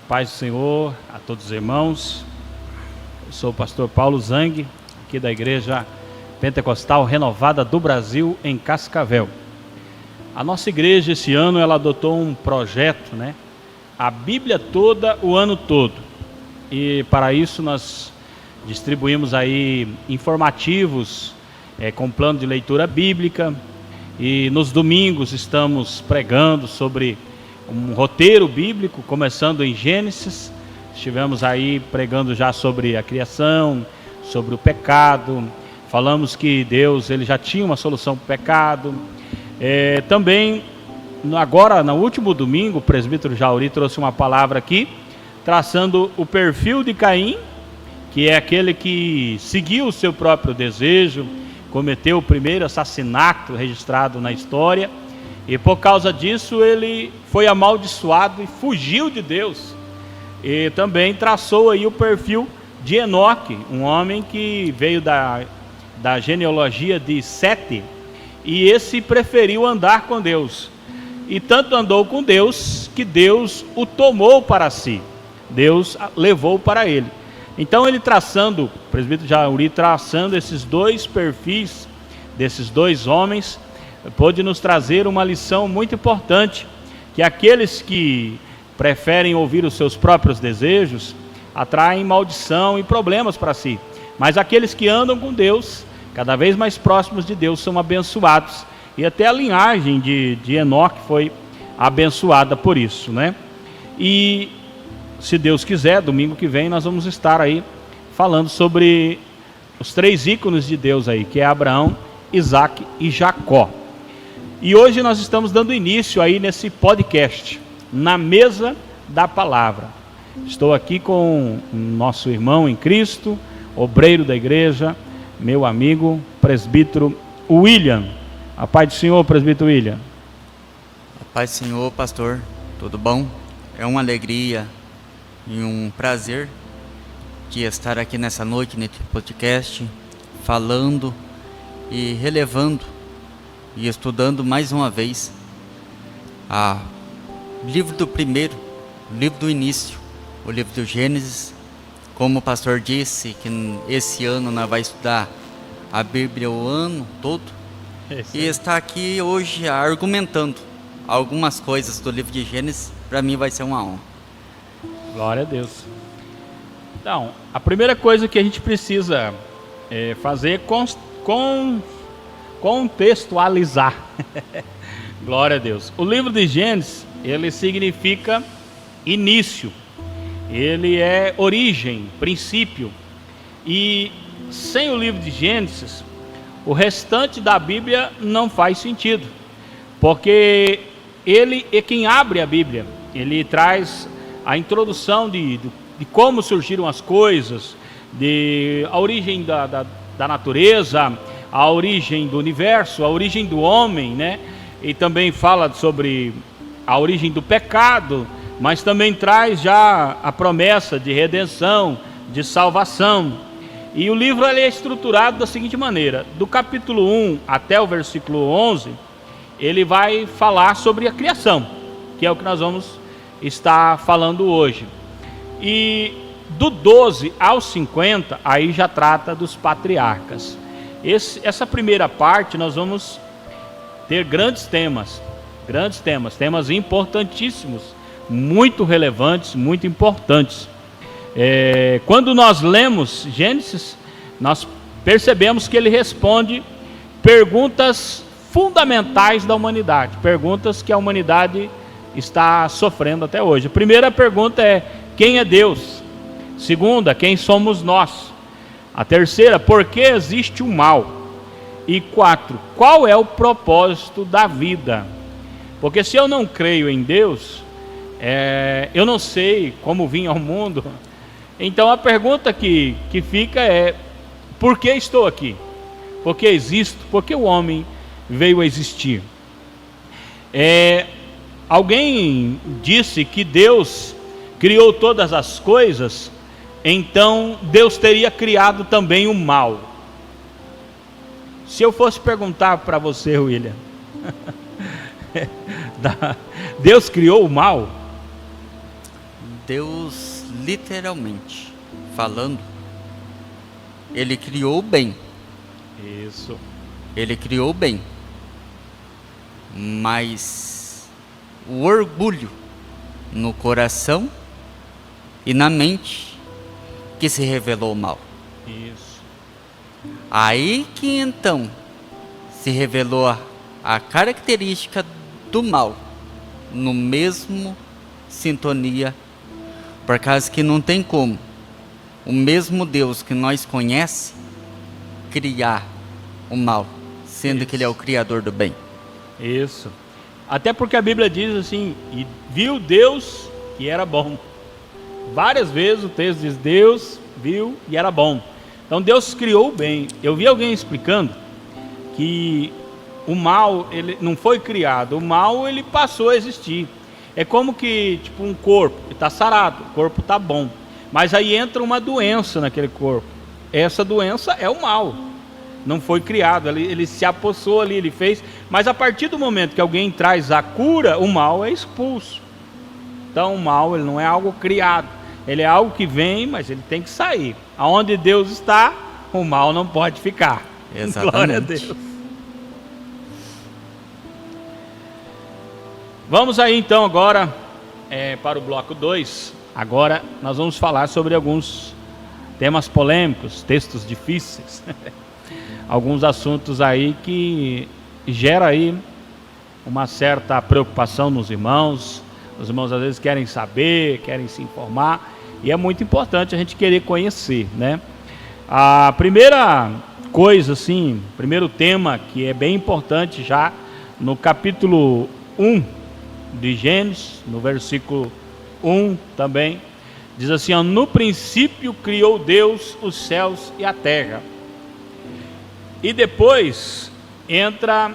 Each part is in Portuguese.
Paz do Senhor a todos os irmãos. Eu sou o pastor Paulo Zang, aqui da Igreja Pentecostal Renovada do Brasil, em Cascavel. A nossa igreja esse ano ela adotou um projeto, A Bíblia toda, o ano todo. E para isso nós distribuímos aí informativos com plano de leitura bíblica. E nos domingos estamos pregando sobre um roteiro bíblico, começando em Gênesis. Estivemos aí pregando já sobre a criação, sobre o pecado. Falamos que Deus ele já tinha uma solução para o pecado. Também, agora no último domingo, o presbítero Jauri trouxe uma palavra aqui, traçando o perfil de Caim, que é aquele que seguiu o seu próprio desejo, cometeu o primeiro assassinato registrado na história, e por causa disso ele foi amaldiçoado e fugiu de Deus. E também traçou aí o perfil de Enoque, um homem que veio da genealogia de Sete, e esse preferiu andar com Deus. E tanto andou com Deus, que Deus o tomou para si. Deus levou para ele. Então ele o presbítero Jauri traçando esses dois perfis, desses dois homens, pôde nos trazer uma lição muito importante, que aqueles que preferem ouvir os seus próprios desejos, atraem maldição e problemas para si. Mas aqueles que andam com Deus, cada vez mais próximos de Deus, são abençoados. E até a linhagem de Enoque foi abençoada por isso, E se Deus quiser, domingo que vem nós vamos estar aí falando sobre os três ícones de Deus aí, que é Abraão, Isaac e Jacó. E hoje nós estamos dando início aí nesse podcast, na mesa da palavra. Estou aqui com o nosso irmão em Cristo, obreiro da igreja, meu amigo, presbítero William. A paz do Senhor, presbítero William. A paz do Senhor, pastor. Tudo bom? É uma alegria e um prazer de estar aqui nessa noite, nesse podcast, falando e relevando e estudando mais uma vez o livro do primeiro, o livro do início, o livro do Gênesis. Como o pastor disse, que esse ano nós vamos estudar a Bíblia o ano todo. E estar aqui hoje argumentando algumas coisas do livro de Gênesis, para mim vai ser uma honra. Glória a Deus. Então, a primeira coisa que a gente precisa fazer é contextualizar. Glória a Deus. O livro de Gênesis, ele significa início. Ele é origem, princípio. E sem o livro de Gênesis, o restante da Bíblia não faz sentido. Porque ele é quem abre a Bíblia. Ele traz a introdução de como surgiram as coisas, a origem da natureza, a origem do universo, a origem do homem, E também fala sobre a origem do pecado, mas também traz já a promessa de redenção, de salvação. E o livro ele é estruturado da seguinte maneira: do capítulo 1 até o versículo 11, ele vai falar sobre a criação, que é o que nós vamos estar falando hoje. E do 12 ao 50, aí já trata dos patriarcas. Essa primeira parte nós vamos ter grandes temas importantíssimos, muito relevantes, muito importantes. Quando nós lemos Gênesis, nós percebemos que ele responde perguntas fundamentais da humanidade, perguntas que a humanidade está sofrendo até hoje. A primeira pergunta é: quem é Deus? Segunda, quem somos nós? A terceira, por que existe o mal? E 4, qual é o propósito da vida? Porque se eu não creio em Deus, eu não sei como vim ao mundo. Então a pergunta que fica é: por que estou aqui? Por que existo? Por que o homem veio a existir? Alguém disse que Deus criou todas as coisas, então Deus teria criado também o mal. Se eu fosse perguntar para você, William, Deus criou o mal? Deus, literalmente falando, Ele criou o bem. Isso. Ele criou o bem. Mas o orgulho no coração e na mente que se revelou o mal. Isso. Aí que então se revelou a característica do mal, no mesmo sintonia, por causa que não tem como o mesmo Deus que nós conhece criar o mal, sendo Isso. que Ele é o criador do bem. Isso. Até porque a Bíblia diz assim, e viu Deus que era bom. Várias vezes o texto diz, Deus viu e era bom. Então Deus criou o bem. Eu vi alguém explicando que o mal, ele não foi criado, o mal ele passou a existir. É como que, tipo, um corpo está sarado, o corpo está bom, mas aí entra uma doença naquele corpo. Essa doença é o mal. Não foi criado, ele se apossou ali, ele fez, mas a partir do momento que alguém traz a cura, o mal é expulso. Então o mal, ele não é algo criado, ele é algo que vem, mas ele tem que sair. Aonde Deus está, o mal não pode ficar. Exatamente. Glória a Deus. Vamos aí então agora para o bloco 2. Agora nós vamos falar sobre alguns temas polêmicos, textos difíceis. Alguns assuntos aí que gera aí uma certa preocupação nos irmãos. Os irmãos às vezes querem saber, querem se informar, e é muito importante a gente querer conhecer, né? A primeira coisa assim, primeiro tema que é bem importante já no capítulo 1 de Gênesis, no versículo 1 também, diz assim, ó, no princípio criou Deus os céus e a terra. E depois entra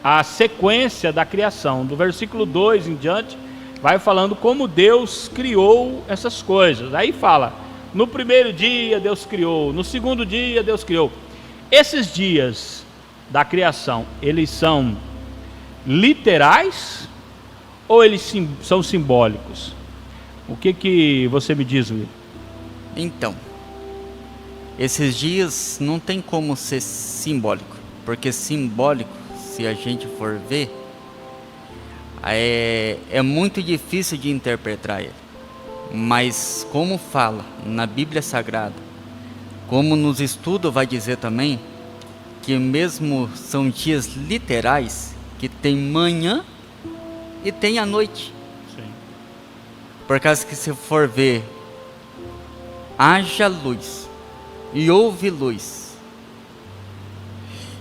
a sequência da criação. Do versículo 2 em diante, vai falando como Deus criou essas coisas. Aí fala, no primeiro dia Deus criou, no segundo dia Deus criou. Esses dias da criação, eles são literais ou eles são simbólicos? O que você me diz, Will? Então, esses dias não tem como ser simbólico, porque simbólico, se a gente for ver, é muito difícil de interpretar ele. Mas como fala na Bíblia Sagrada, como nos estudos vai dizer também, que mesmo são dias literais, que tem manhã e tem a noite. Sim. Por causa que se for ver, haja luz e houve luz.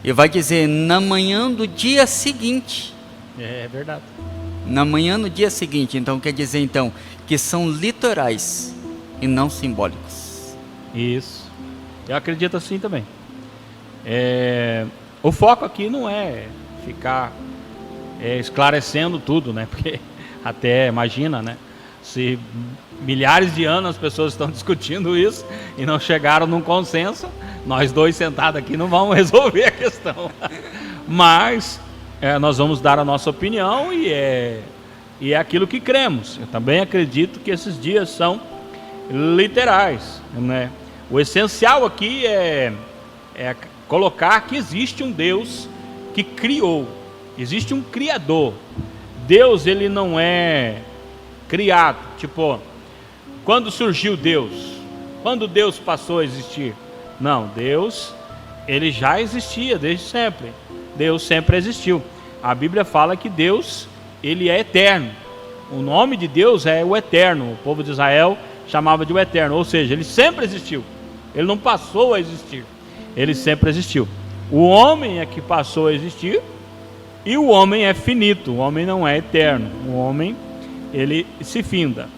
E vai dizer, na manhã do dia seguinte. É verdade. Na manhã do dia seguinte, então quer dizer então que são literais e não simbólicos. Isso. Eu acredito assim também. O foco aqui não é ficar esclarecendo tudo, né? Porque até imagina, né? Se milhares de anos as pessoas estão discutindo isso e não chegaram num consenso, nós dois sentados aqui não vamos resolver a questão. Mas nós vamos dar a nossa opinião e é aquilo que cremos. Eu também acredito que esses dias são literais, né? O essencial aqui é colocar que existe um Deus que criou, existe um Criador. Deus, ele não é criado, tipo, quando surgiu Deus? Quando Deus passou a existir? Não, Deus, ele já existia desde sempre. Deus sempre existiu. A Bíblia fala que Deus, ele é eterno. O nome de Deus é o eterno. O povo de Israel chamava de o eterno, ou seja, ele sempre existiu. Ele não passou a existir, ele sempre existiu. O homem é que passou a existir e o homem é finito, o homem não é eterno. O homem, ele se finda,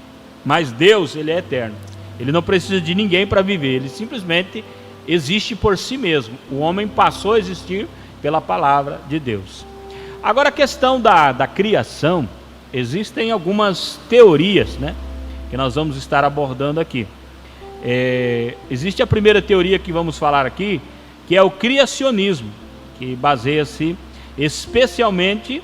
mas Deus, ele é eterno. Ele não precisa de ninguém para viver, ele simplesmente existe por si mesmo. O homem passou a existir pela palavra de Deus. Agora a questão da criação, existem algumas teorias, né, que nós vamos estar abordando aqui. Existe a primeira teoria que vamos falar aqui, que é o criacionismo, que baseia-se especialmente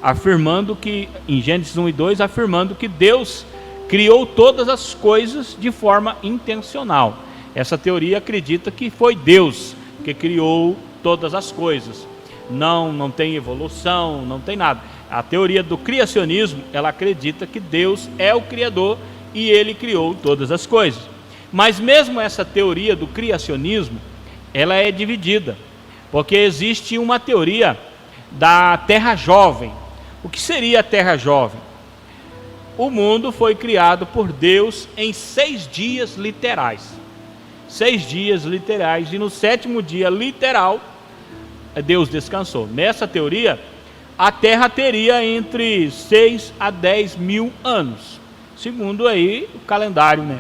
afirmando que, em Gênesis 1 e 2, afirmando que Deus criou todas as coisas de forma intencional. Essa teoria acredita que foi Deus que criou todas as coisas. Não tem evolução, não tem nada. A teoria do criacionismo, ela acredita que Deus é o Criador e Ele criou todas as coisas. Mas mesmo essa teoria do criacionismo, ela é dividida, porque existe uma teoria da Terra Jovem. O que seria a Terra Jovem? O mundo foi criado por Deus em 6 dias literais. 6 dias literais, e no 7º dia literal, Deus descansou. Nessa teoria, a Terra teria entre 6 a 10 mil anos, segundo aí o calendário, né?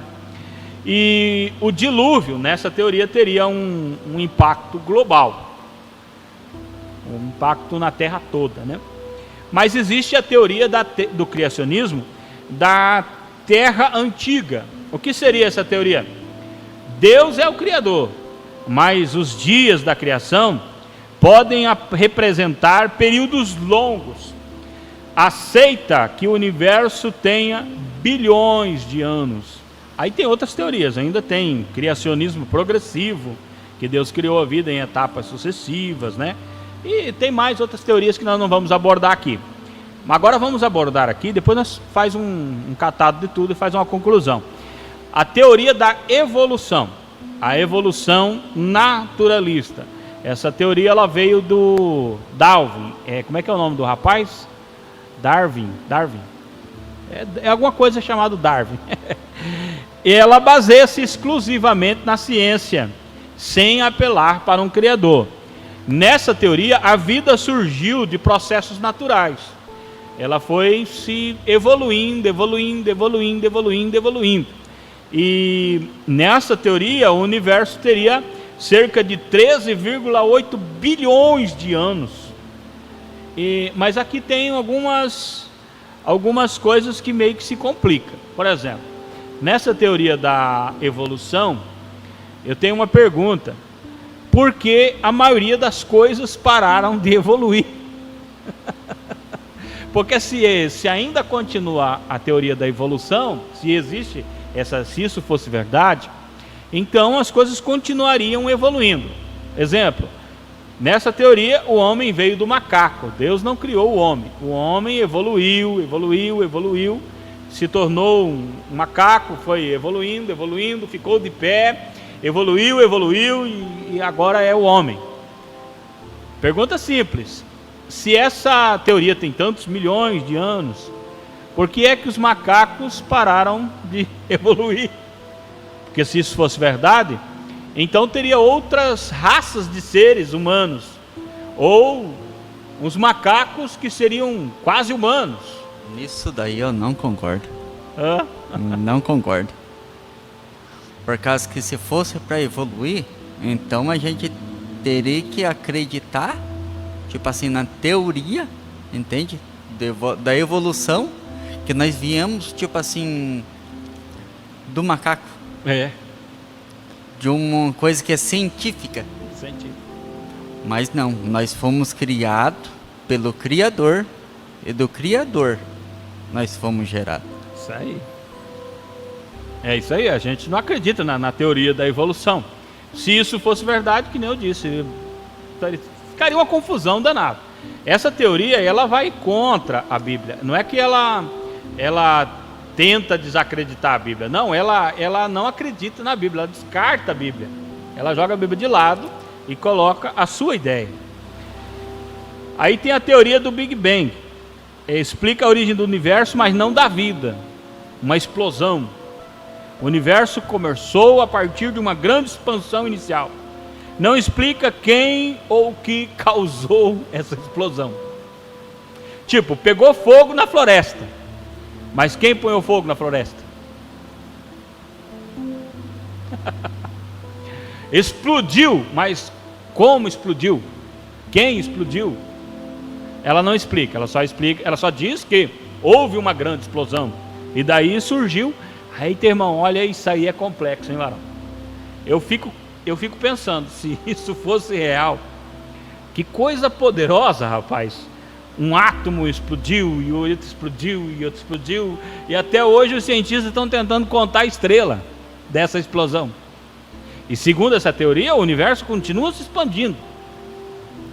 E o dilúvio, nessa teoria, teria um impacto global, um impacto na Terra toda, né? Mas existe a teoria do criacionismo da Terra Antiga. O que seria essa teoria? Deus é o Criador, mas os dias da criação podem representar períodos longos. Aceita que o universo tenha bilhões de anos. Aí tem outras teorias, ainda tem criacionismo progressivo, que Deus criou a vida em etapas sucessivas, né? E tem mais outras teorias que nós não vamos abordar aqui. Mas agora vamos abordar aqui, depois nós faz um catado de tudo e faz uma conclusão. A teoria da evolução, a evolução naturalista. Essa teoria ela veio do Darwin. Como é que é o nome do rapaz? Darwin. É alguma coisa chamada Darwin. E ela baseia-se exclusivamente na ciência, sem apelar para um criador. Nessa teoria, a vida surgiu de processos naturais. Ela foi se evoluindo. E nessa teoria, o universo teria cerca de 13,8 bilhões de anos. Mas aqui tem algumas coisas que meio que se complicam. Por exemplo, nessa teoria da evolução, eu tenho uma pergunta. Por que a maioria das coisas pararam de evoluir? Porque se ainda continuar a teoria da evolução, se isso fosse verdade, então as coisas continuariam evoluindo. Exemplo, nessa teoria o homem veio do macaco, Deus não criou o homem evoluiu, se tornou um macaco, foi evoluindo, ficou de pé, evoluiu e agora é o homem. Pergunta simples: se essa teoria tem tantos milhões de anos, por que é que os macacos pararam de evoluir? Porque se isso fosse verdade, então teria outras raças de seres humanos, ou uns macacos que seriam quase humanos. Nisso daí eu não concordo. Hã? Não concordo. Por causa que se fosse para evoluir, então a gente teria que acreditar, tipo assim, na teoria, entende? Da evolução, que nós viemos, tipo assim, do macaco. De uma coisa que é científica. Mas não, nós fomos criados pelo Criador, e do Criador nós fomos gerados. Isso aí. É isso aí, a gente não acredita na teoria da evolução. Se isso fosse verdade, que nem eu disse, ficaria uma confusão danada. Essa teoria, ela vai contra a Bíblia. Não é que ela tenta desacreditar a Bíblia. Não, ela não acredita na Bíblia, ela descarta a Bíblia. Ela joga a Bíblia de lado e coloca a sua ideia. Aí tem a teoria do Big Bang. Explica a origem do universo, mas não da vida. Uma explosão. O universo começou a partir de uma grande expansão inicial. Não explica quem ou o que causou essa explosão. Tipo, pegou fogo na floresta. Mas quem põe o fogo na floresta? Explodiu, mas como explodiu? Quem explodiu? Ela não explica, ela só diz que houve uma grande explosão. E daí surgiu. Aí, irmão, olha, isso aí é complexo, hein, Larão? Eu fico pensando, se isso fosse real, que coisa poderosa, rapaz. um átomo explodiu, e outro explodiu, e outro explodiu, e até hoje os cientistas estão tentando contar a estrela dessa explosão. E segundo essa teoria, o universo continua se expandindo.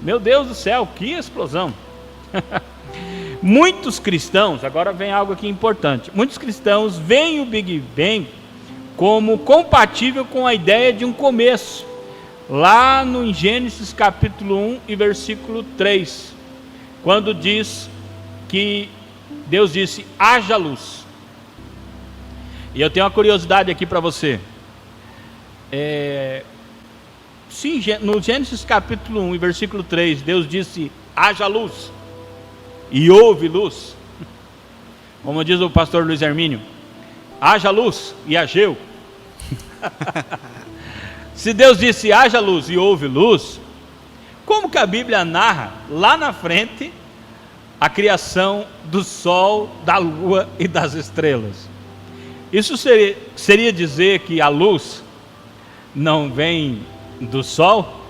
Meu Deus do céu, que explosão! Muitos cristãos, agora vem algo aqui importante, muitos cristãos veem o Big Bang como compatível com a ideia de um começo, lá no Gênesis capítulo 1 e versículo 3, quando diz que Deus disse, haja luz. E eu tenho uma curiosidade aqui para você. Sim, no Gênesis capítulo 1 e versículo 3, Deus disse, haja luz, e houve luz. Como diz o pastor Luiz Hermínio, haja luz e ageu. Se Deus disse haja luz e houve luz, como que a Bíblia narra lá na frente a criação do sol, da lua e das estrelas? Isso seria dizer que a luz não vem do sol,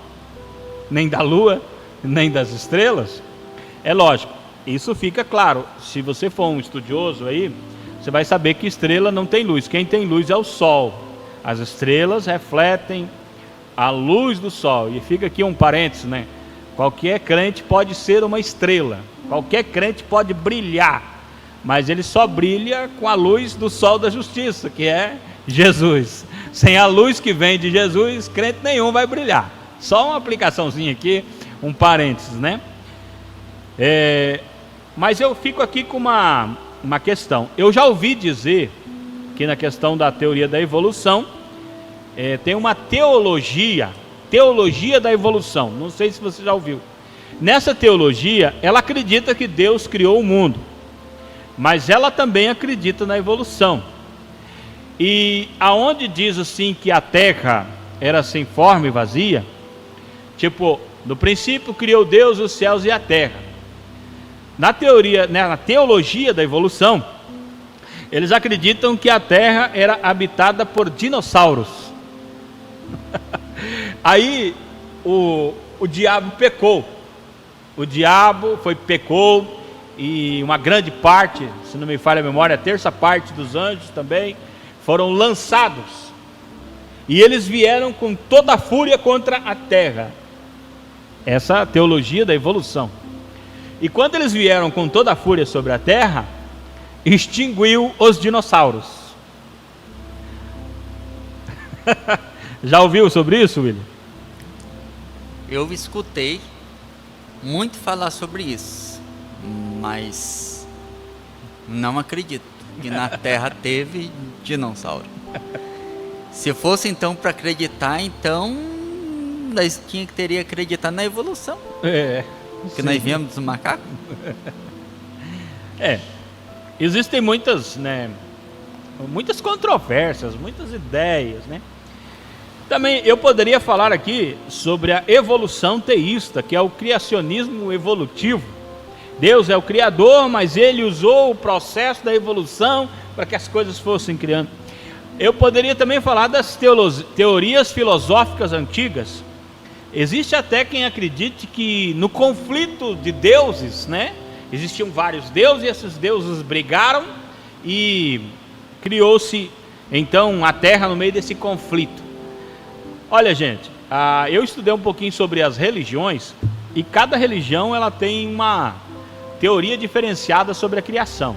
nem da lua, nem das estrelas? É lógico, isso fica claro. Se você for um estudioso aí, você vai saber que estrela não tem luz. Quem tem luz é o sol. As estrelas refletem a luz do sol. E fica aqui um parênteses, né? Qualquer crente pode ser uma estrela, qualquer crente pode brilhar, mas ele só brilha com a luz do sol da justiça, que é Jesus. Sem a luz que vem de Jesus, crente nenhum vai brilhar. Só uma aplicaçãozinha aqui, um parênteses, né? Mas eu fico aqui com uma questão. Eu já ouvi dizer que na questão da teoria da evolução, tem uma teologia da evolução. Não sei se você já ouviu. Nessa teologia, ela acredita que Deus criou o mundo, mas ela também acredita na evolução. E aonde diz assim que a terra era sem forma e vazia, tipo, no princípio criou Deus os céus e a terra. Na teologia da evolução, eles acreditam que a terra era habitada por dinossauros. Aí o diabo pecou. O diabo pecou, e uma grande parte, se não me falha a memória, a terça parte dos anjos também foram lançados. E eles vieram com toda a fúria contra a terra. Essa é a teologia da evolução. E quando eles vieram com toda a fúria sobre a terra, extinguiu os dinossauros. Já ouviu sobre isso, William? Eu escutei muito falar sobre isso, mas não acredito que na Terra teve dinossauro. Se fosse então para acreditar, então nós teria que acreditar na evolução. Porque nós viemos dos macacos. Existem muitas controvérsias, muitas ideias, né? Também eu poderia falar aqui sobre a evolução teísta, que é o criacionismo evolutivo. Deus é o criador, mas ele usou o processo da evolução para que as coisas fossem criando. Eu poderia também falar das teorias filosóficas antigas. Existe até quem acredite que no conflito de deuses, né? Existiam vários deuses e esses deuses brigaram e criou-se então a Terra no meio desse conflito. Olha, gente, eu estudei um pouquinho sobre as religiões, e cada religião ela tem uma teoria diferenciada sobre a criação.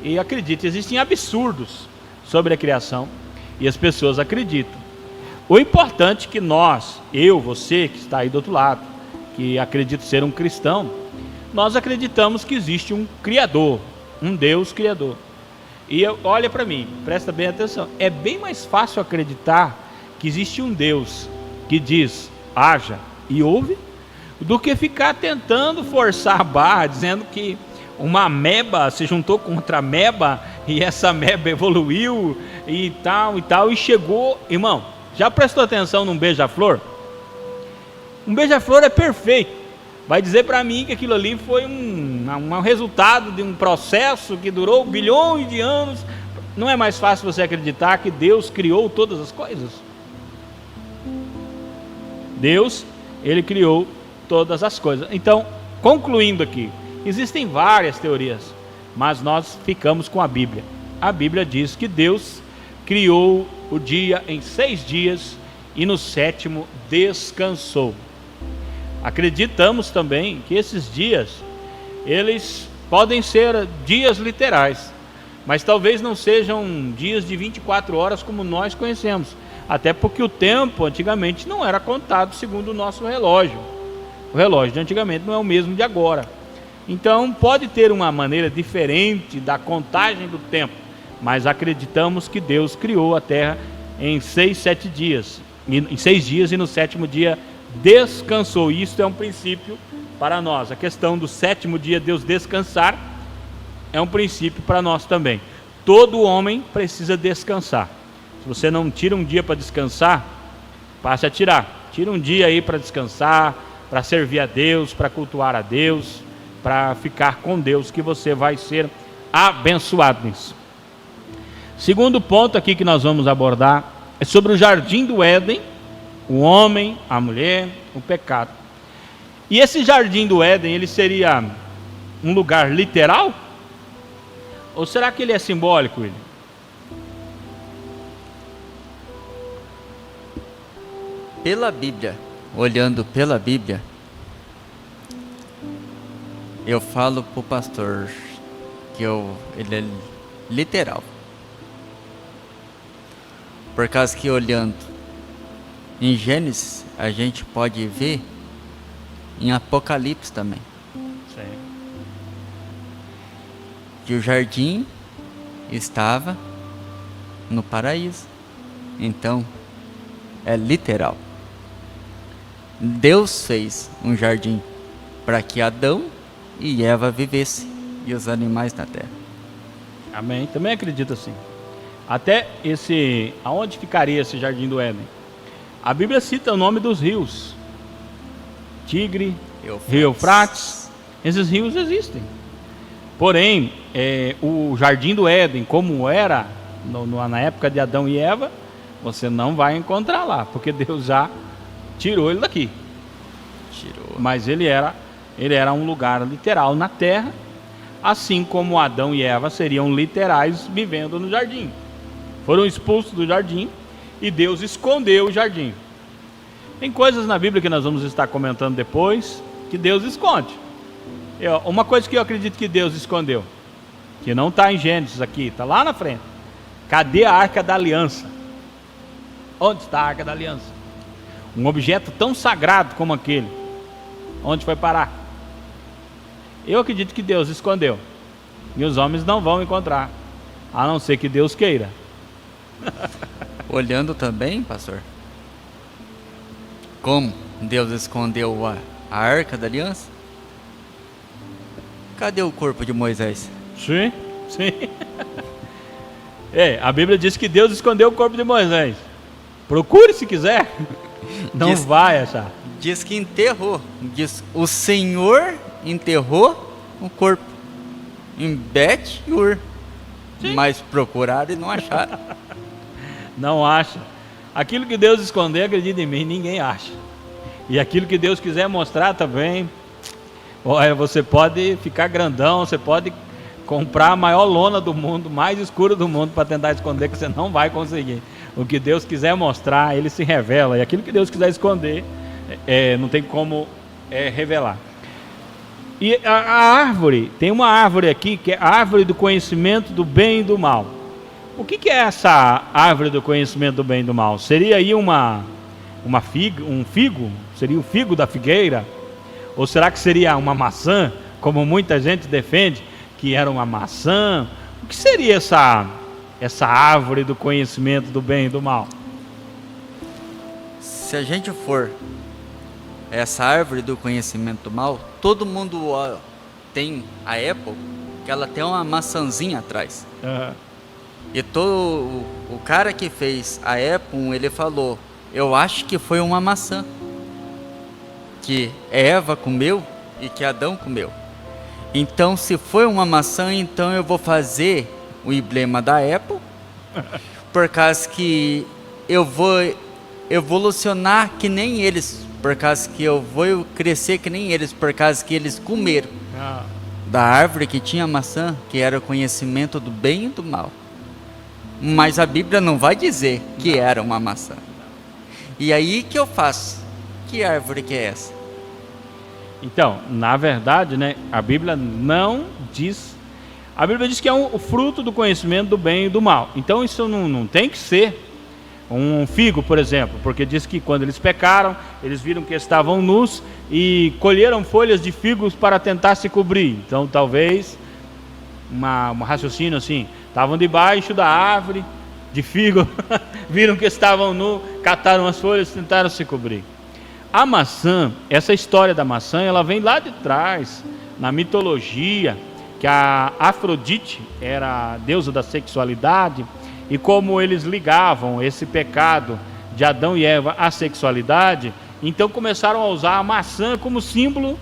E acredite, existem absurdos sobre a criação e as pessoas acreditam. O importante é que nós, você que está aí do outro lado, que acredita ser um cristão, nós acreditamos que existe um Criador, um Deus Criador. E olha para mim, presta bem atenção, é bem mais fácil acreditar que existe um Deus que diz haja e ouve, do que ficar tentando forçar a barra, dizendo que uma ameba se juntou com outra ameba e essa ameba evoluiu e tal, e chegou. Irmão, já prestou atenção num beija-flor? Um beija-flor é perfeito, vai dizer para mim que aquilo ali foi um resultado de um processo que durou bilhões de anos. Não é mais fácil você acreditar que Deus criou todas as coisas? Deus, ele criou todas as coisas. Então, concluindo aqui, Existem várias teorias, mas nós ficamos com a Bíblia. A Bíblia diz que Deus criou o dia em 6 dias e no 7º descansou. Acreditamos também que esses dias, eles podem ser dias literais, mas talvez não sejam dias de 24 horas como nós conhecemos, até porque o tempo antigamente não era contado segundo o nosso relógio. O relógio de antigamente não é o mesmo de agora. Então pode ter uma maneira diferente da contagem do tempo, mas acreditamos que Deus criou a terra em 6 dias e no 7º dia descansou. Isso é um princípio para nós. A questão do 7º dia Deus descansar é um princípio para nós também. Todo homem precisa descansar. Se você não tira um dia para descansar, passe a tirar. Tira um dia aí para descansar, para servir a Deus, para cultuar a Deus, para ficar com Deus, que você vai ser abençoado nisso. Segundo ponto aqui que nós vamos abordar é sobre o jardim do Éden, o homem, a mulher, o pecado. E esse jardim do Éden, ele seria um lugar literal? Ou será que ele é simbólico? Pela Bíblia, olhando pela Bíblia, eu falo para o pastor que ele é literal. Por causa que olhando em Gênesis, a gente pode ver em Apocalipse também. Sim. Que o jardim estava no paraíso. Então, é literal. Deus fez um jardim para que Adão e Eva vivessem e os animais na terra. Amém. Também acredito assim. Até aonde ficaria esse jardim do Éden? A Bíblia cita o nome dos rios: Tigre, Rio Eufrates. Esses rios existem. Porém, o jardim do Éden, como era na época de Adão e Eva, você não vai encontrar lá, porque Deus já tirou ele daqui. Mas ele era um lugar literal na terra, assim como Adão e Eva seriam literais vivendo no jardim. Foram expulsos do jardim e Deus escondeu o jardim. Tem coisas na Bíblia que nós vamos estar comentando depois que Deus esconde. Uma coisa que eu acredito que Deus escondeu, que não está em Gênesis aqui, está lá na frente. Cadê a Arca da Aliança? Onde está a Arca da Aliança? Um objeto tão sagrado como aquele, onde foi parar? Eu acredito que Deus escondeu, e os homens não vão encontrar, a não ser que Deus queira. Olhando também, pastor, como Deus escondeu a Arca da Aliança, cadê o corpo de Moisés? Sim. A Bíblia diz que Deus escondeu o corpo de Moisés. Procure se quiser. Não vai achar. Diz que enterrou. Diz, o Senhor enterrou o corpo em Bet-Ur. Mas procuraram e não acharam. Não acha. Aquilo que Deus esconder, acredita em mim, ninguém acha. E aquilo que Deus quiser mostrar também, você pode ficar grandão, você pode comprar a maior lona do mundo, mais escura do mundo, para tentar esconder, que você não vai conseguir. O que Deus quiser mostrar, ele se revela. E aquilo que Deus quiser esconder, não tem como revelar. E a árvore, tem uma árvore aqui, que é a árvore do conhecimento do bem e do mal. O que é essa árvore do conhecimento do bem e do mal? Seria aí um figo? Seria o figo da figueira? Ou será que seria uma maçã, como muita gente defende, que era uma maçã? O que seria essa árvore do conhecimento do bem e do mal? Se a gente for essa árvore do conhecimento do mal, todo mundo tem a Apple, que ela tem uma maçãzinha atrás. E o cara que fez a Apple, ele falou, eu acho que foi uma maçã que Eva comeu e que Adão comeu. Então, se foi uma maçã, então eu vou fazer o emblema da Apple, por causa que eu vou evolucionar que nem eles, por causa que eu vou crescer que nem eles, por causa que eles comeram. da árvore que tinha maçã, que era o conhecimento do bem e do mal. Mas a Bíblia não vai dizer que era uma maçã. E aí que eu faço? Que árvore que é essa? Então, na verdade, né, a Bíblia não diz. A Bíblia diz que é o fruto do conhecimento do bem e do mal. Então isso não tem que ser um figo, por exemplo, porque diz que quando eles pecaram, eles viram que estavam nus e colheram folhas de figos para tentar se cobrir. Então talvez um raciocínio assim, estavam debaixo da árvore de figo, viram que estavam nus, cataram as folhas e tentaram se cobrir. A maçã, essa história da maçã, ela vem lá de trás, na mitologia, que a Afrodite era a deusa da sexualidade, e como eles ligavam esse pecado de Adão e Eva à sexualidade, então começaram a usar a maçã como símbolo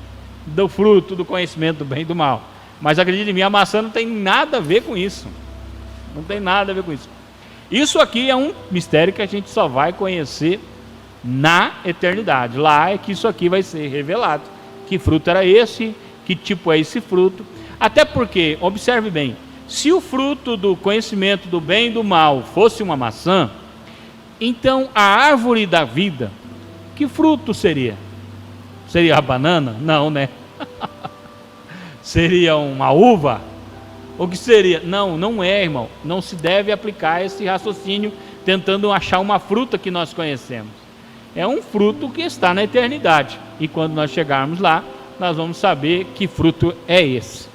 do fruto do conhecimento do bem e do mal. Mas acredite em mim, a maçã não tem nada a ver com isso. Não tem nada a ver com isso. Isso aqui é um mistério que a gente só vai conhecer na eternidade. Lá é que isso aqui vai ser revelado. Que fruto era esse? Que tipo é esse fruto? Até porque, observe bem, se o fruto do conhecimento do bem e do mal fosse uma maçã, então a árvore da vida, que fruto seria? Seria a banana? Não, né? Seria uma uva? O que seria? Não, não é, irmão. Não se deve aplicar esse raciocínio tentando achar uma fruta que nós conhecemos. É um fruto que está na eternidade. E quando nós chegarmos lá, nós vamos saber que fruto é esse.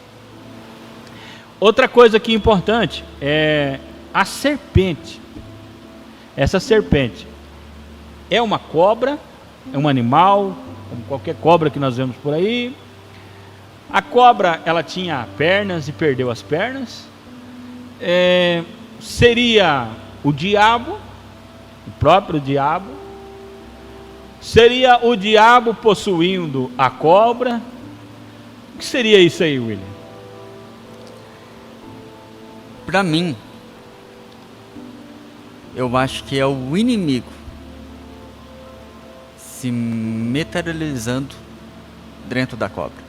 Outra coisa que é importante é a serpente. Essa serpente é uma cobra, é um animal, como qualquer cobra que nós vemos por aí. A cobra, ela tinha pernas e perdeu as pernas. Seria o diabo, o próprio diabo. Seria o diabo possuindo a cobra. O que seria isso aí, William? Para mim, eu acho que é o inimigo se materializando dentro da cobra.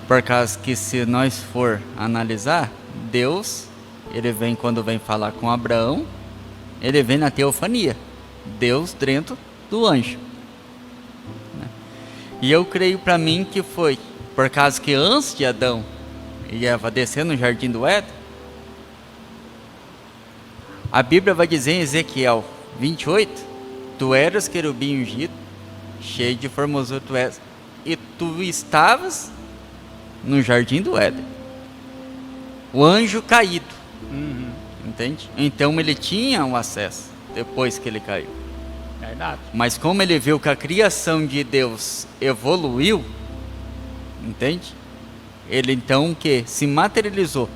Por causa que, se nós for analisar, Deus, ele vem, quando vem falar com Abraão, ele vem na teofania, Deus dentro do anjo, né? E eu creio para mim que foi por causa que antes de Adão e Eva descer no jardim do Éden, a Bíblia vai dizer em Ezequiel 28, tu eras querubim ungido, cheio de formosura tu és, e tu estavas no jardim do Éden, o anjo caído. Entende? Então ele tinha um acesso depois que ele caiu. Verdade. Mas como ele viu que a criação de Deus evoluiu, entende? Ele então que se materializou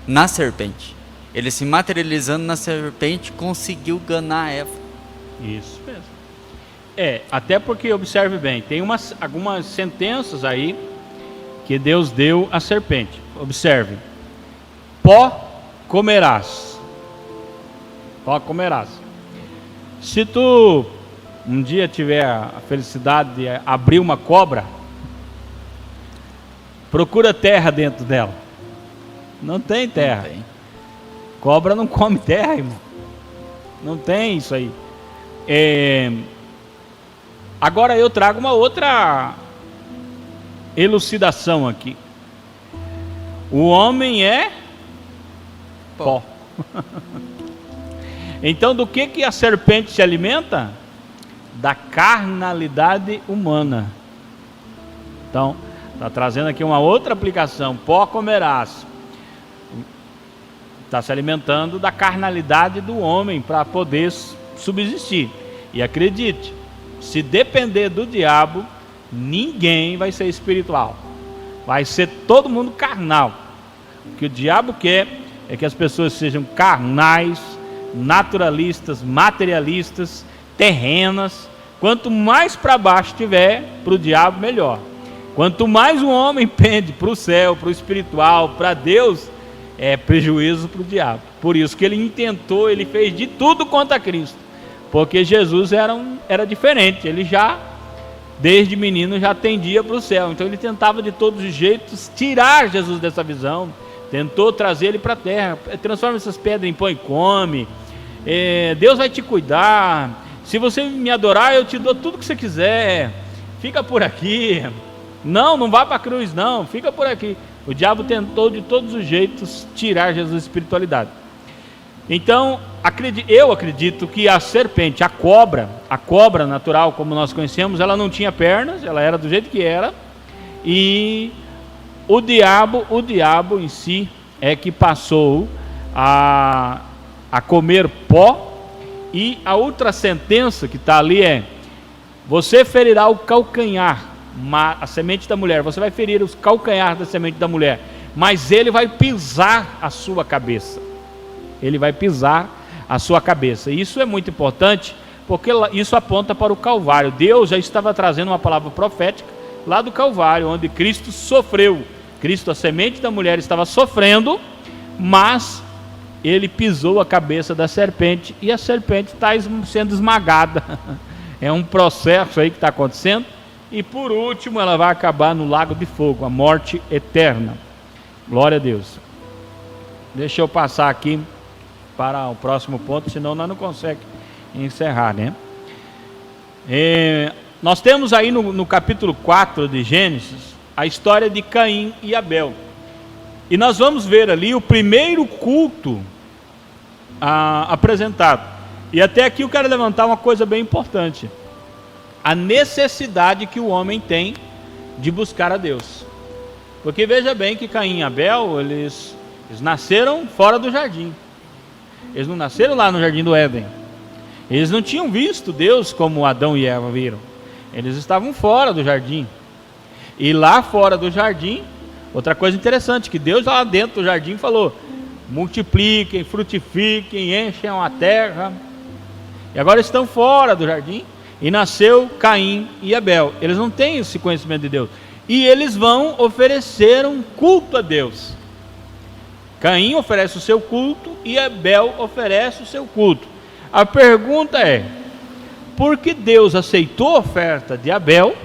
na serpente. Ele se materializando na serpente conseguiu ganhar Eva. Isso mesmo. Até porque, observe bem, tem algumas sentenças aí que Deus deu à serpente. Observe: pó comerás. Pó comerás. Se tu um dia tiver a felicidade de abrir uma cobra, procura terra dentro dela. Não tem terra. Não tem. Cobra não come terra, irmão. Não tem isso aí. Agora eu trago uma outra elucidação aqui. O homem é pó. Então, do que a serpente se alimenta? Da carnalidade humana. Então, está trazendo aqui uma outra aplicação. Pó comerás. Está se alimentando da carnalidade do homem para poder subsistir. E acredite, se depender do diabo, ninguém vai ser espiritual. Vai ser todo mundo carnal. O que o diabo quer é que as pessoas sejam carnais, naturalistas, materialistas, terrenas. Quanto mais para baixo tiver, para o diabo, melhor. Quanto mais o homem pende para o céu, para o espiritual, para Deus, é prejuízo para o diabo. Por isso que ele intentou, ele fez de tudo contra Cristo. Porque Jesus era diferente, ele já desde menino já tendia para o céu. Então ele tentava de todos os jeitos tirar Jesus dessa visão, tentou trazer ele para a terra. Transforma essas pedras em pão e come, Deus vai te cuidar, se você me adorar eu te dou tudo que você quiser, fica por aqui, não vá para a cruz não, fica por aqui. O diabo tentou de todos os jeitos tirar Jesus da espiritualidade. Então eu acredito que a serpente, a cobra natural como nós conhecemos, ela não tinha pernas, ela era do jeito que era, e o diabo em si é que passou a comer pó. E a outra sentença que está ali é: você ferirá o calcanhar, a semente da mulher, você vai ferir os calcanhares da semente da mulher, mas ele vai pisar a sua cabeça. Ele vai pisar a sua cabeça. E isso é muito importante, porque isso aponta para o Calvário. Deus já estava trazendo uma palavra profética lá do Calvário, onde Cristo sofreu. Cristo, a semente da mulher, estava sofrendo, mas ele pisou a cabeça da serpente, e a serpente está sendo esmagada. É um processo aí que está acontecendo, e por último ela vai acabar no lago de fogo, a morte eterna. Glória a Deus. Deixa eu passar aqui para o próximo ponto, senão nós não conseguimos encerrar, né? Nós temos aí no capítulo 4 de Gênesis a história de Caim e Abel, e nós vamos ver ali o primeiro culto apresentado. E até aqui eu quero levantar uma coisa bem importante: a necessidade que o homem tem de buscar a Deus. Porque veja bem que Caim e Abel, eles nasceram fora do jardim. Eles não nasceram lá no jardim do Éden. Eles não tinham visto Deus como Adão e Eva viram. Eles estavam fora do jardim. E lá fora do jardim, outra coisa interessante, que Deus lá dentro do jardim falou: multipliquem, frutifiquem, encham a terra. E agora estão fora do jardim, e nasceu Caim e Abel. Eles não têm esse conhecimento de Deus, e eles vão oferecer um culto a Deus. Caim oferece o seu culto e Abel oferece o seu culto. A pergunta é: por que Deus aceitou a oferta de Abel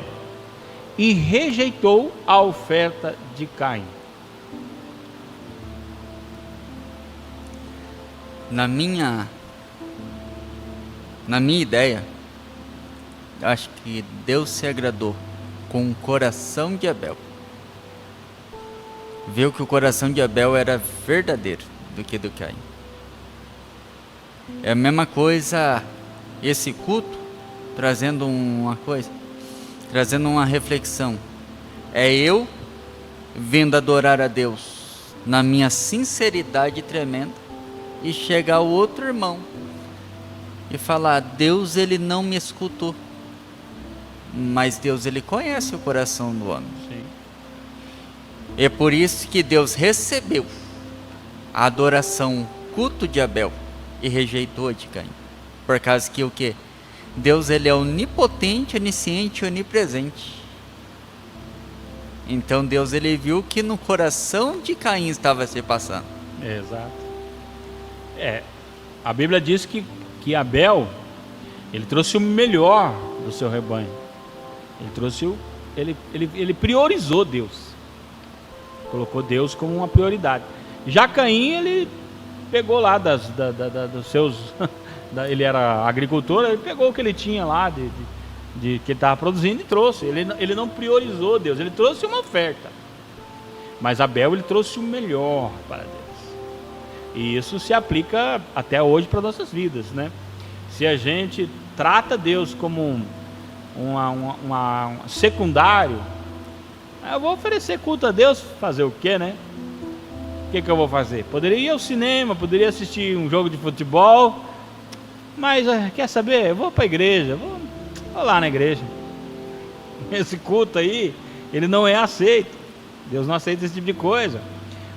e rejeitou a oferta de Caim? Na minha ideia, eu acho que Deus se agradou com o coração de Abel. Viu que o coração de Abel era verdadeiro do que do Caim. É a mesma coisa esse culto, trazendo uma coisa, trazendo uma reflexão. É eu vindo adorar a Deus na minha sinceridade tremenda, e chegar o outro irmão e falar: Deus, ele não me escutou, mas Deus, ele conhece o coração do homem. Sim. É por isso que Deus recebeu a adoração, culto de Abel, e rejeitou a de Caim. Por causa que o quê? Deus, ele é onipotente, onisciente, onipresente. Então Deus, ele viu que no coração de Caim estava se passando. Exato. A Bíblia diz que Abel, ele trouxe o melhor do seu rebanho. Ele trouxe ele priorizou Deus. Colocou Deus como uma prioridade. Já Caim, ele pegou lá dos seus ele era agricultor, ele pegou o que ele tinha lá de que ele estava produzindo e trouxe. Ele não priorizou Deus, ele trouxe uma oferta. Mas Abel, ele trouxe o melhor para Deus. E isso se aplica até hoje para nossas vidas, né? Se a gente trata Deus como um secundário, eu vou oferecer culto a Deus, fazer o quê, né? O que eu vou fazer? Poderia ir ao cinema, poderia assistir um jogo de futebol, mas quer saber? Eu vou para a igreja, vou lá na igreja. Esse culto aí, ele não é aceito. Deus não aceita esse tipo de coisa.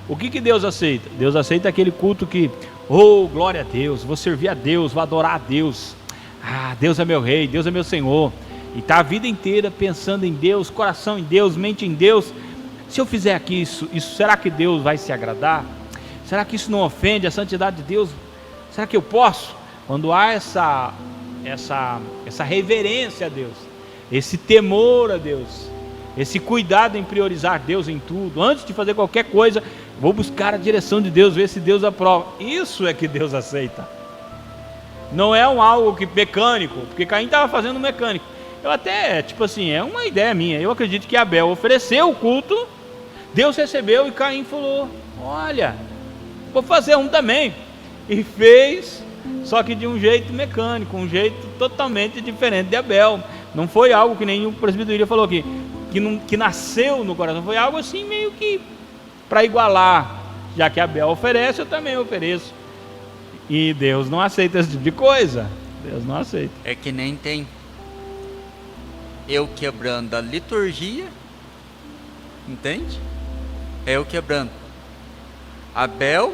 O que Deus aceita? Deus aceita aquele culto que, glória a Deus, vou servir a Deus, vou adorar a Deus. Deus é meu rei, Deus é meu Senhor. E está a vida inteira pensando em Deus, coração em Deus, mente em Deus. Se eu fizer aqui isso, será que Deus vai se agradar? Será que isso não ofende a santidade de Deus? Será que eu posso? Quando há essa reverência a Deus, esse temor a Deus, esse cuidado em priorizar Deus em tudo. Antes de fazer qualquer coisa, vou buscar a direção de Deus, ver se Deus aprova. Isso é que Deus aceita. Não é algo que mecânico, porque Caim estava fazendo mecânico. Eu até, tipo assim, é uma ideia minha. Eu acredito que Abel ofereceu o culto, Deus recebeu e Caim falou: olha, vou fazer um também. E fez, só que de um jeito mecânico, um jeito totalmente diferente de Abel. Não foi algo que nem o presbítero falou aqui, que nasceu no coração. Foi algo assim meio que para igualar. Já que Abel oferece, eu também ofereço. E Deus não aceita esse tipo de coisa. Deus não aceita. É que nem tem eu quebrando a liturgia, entende? É eu quebrando. Abel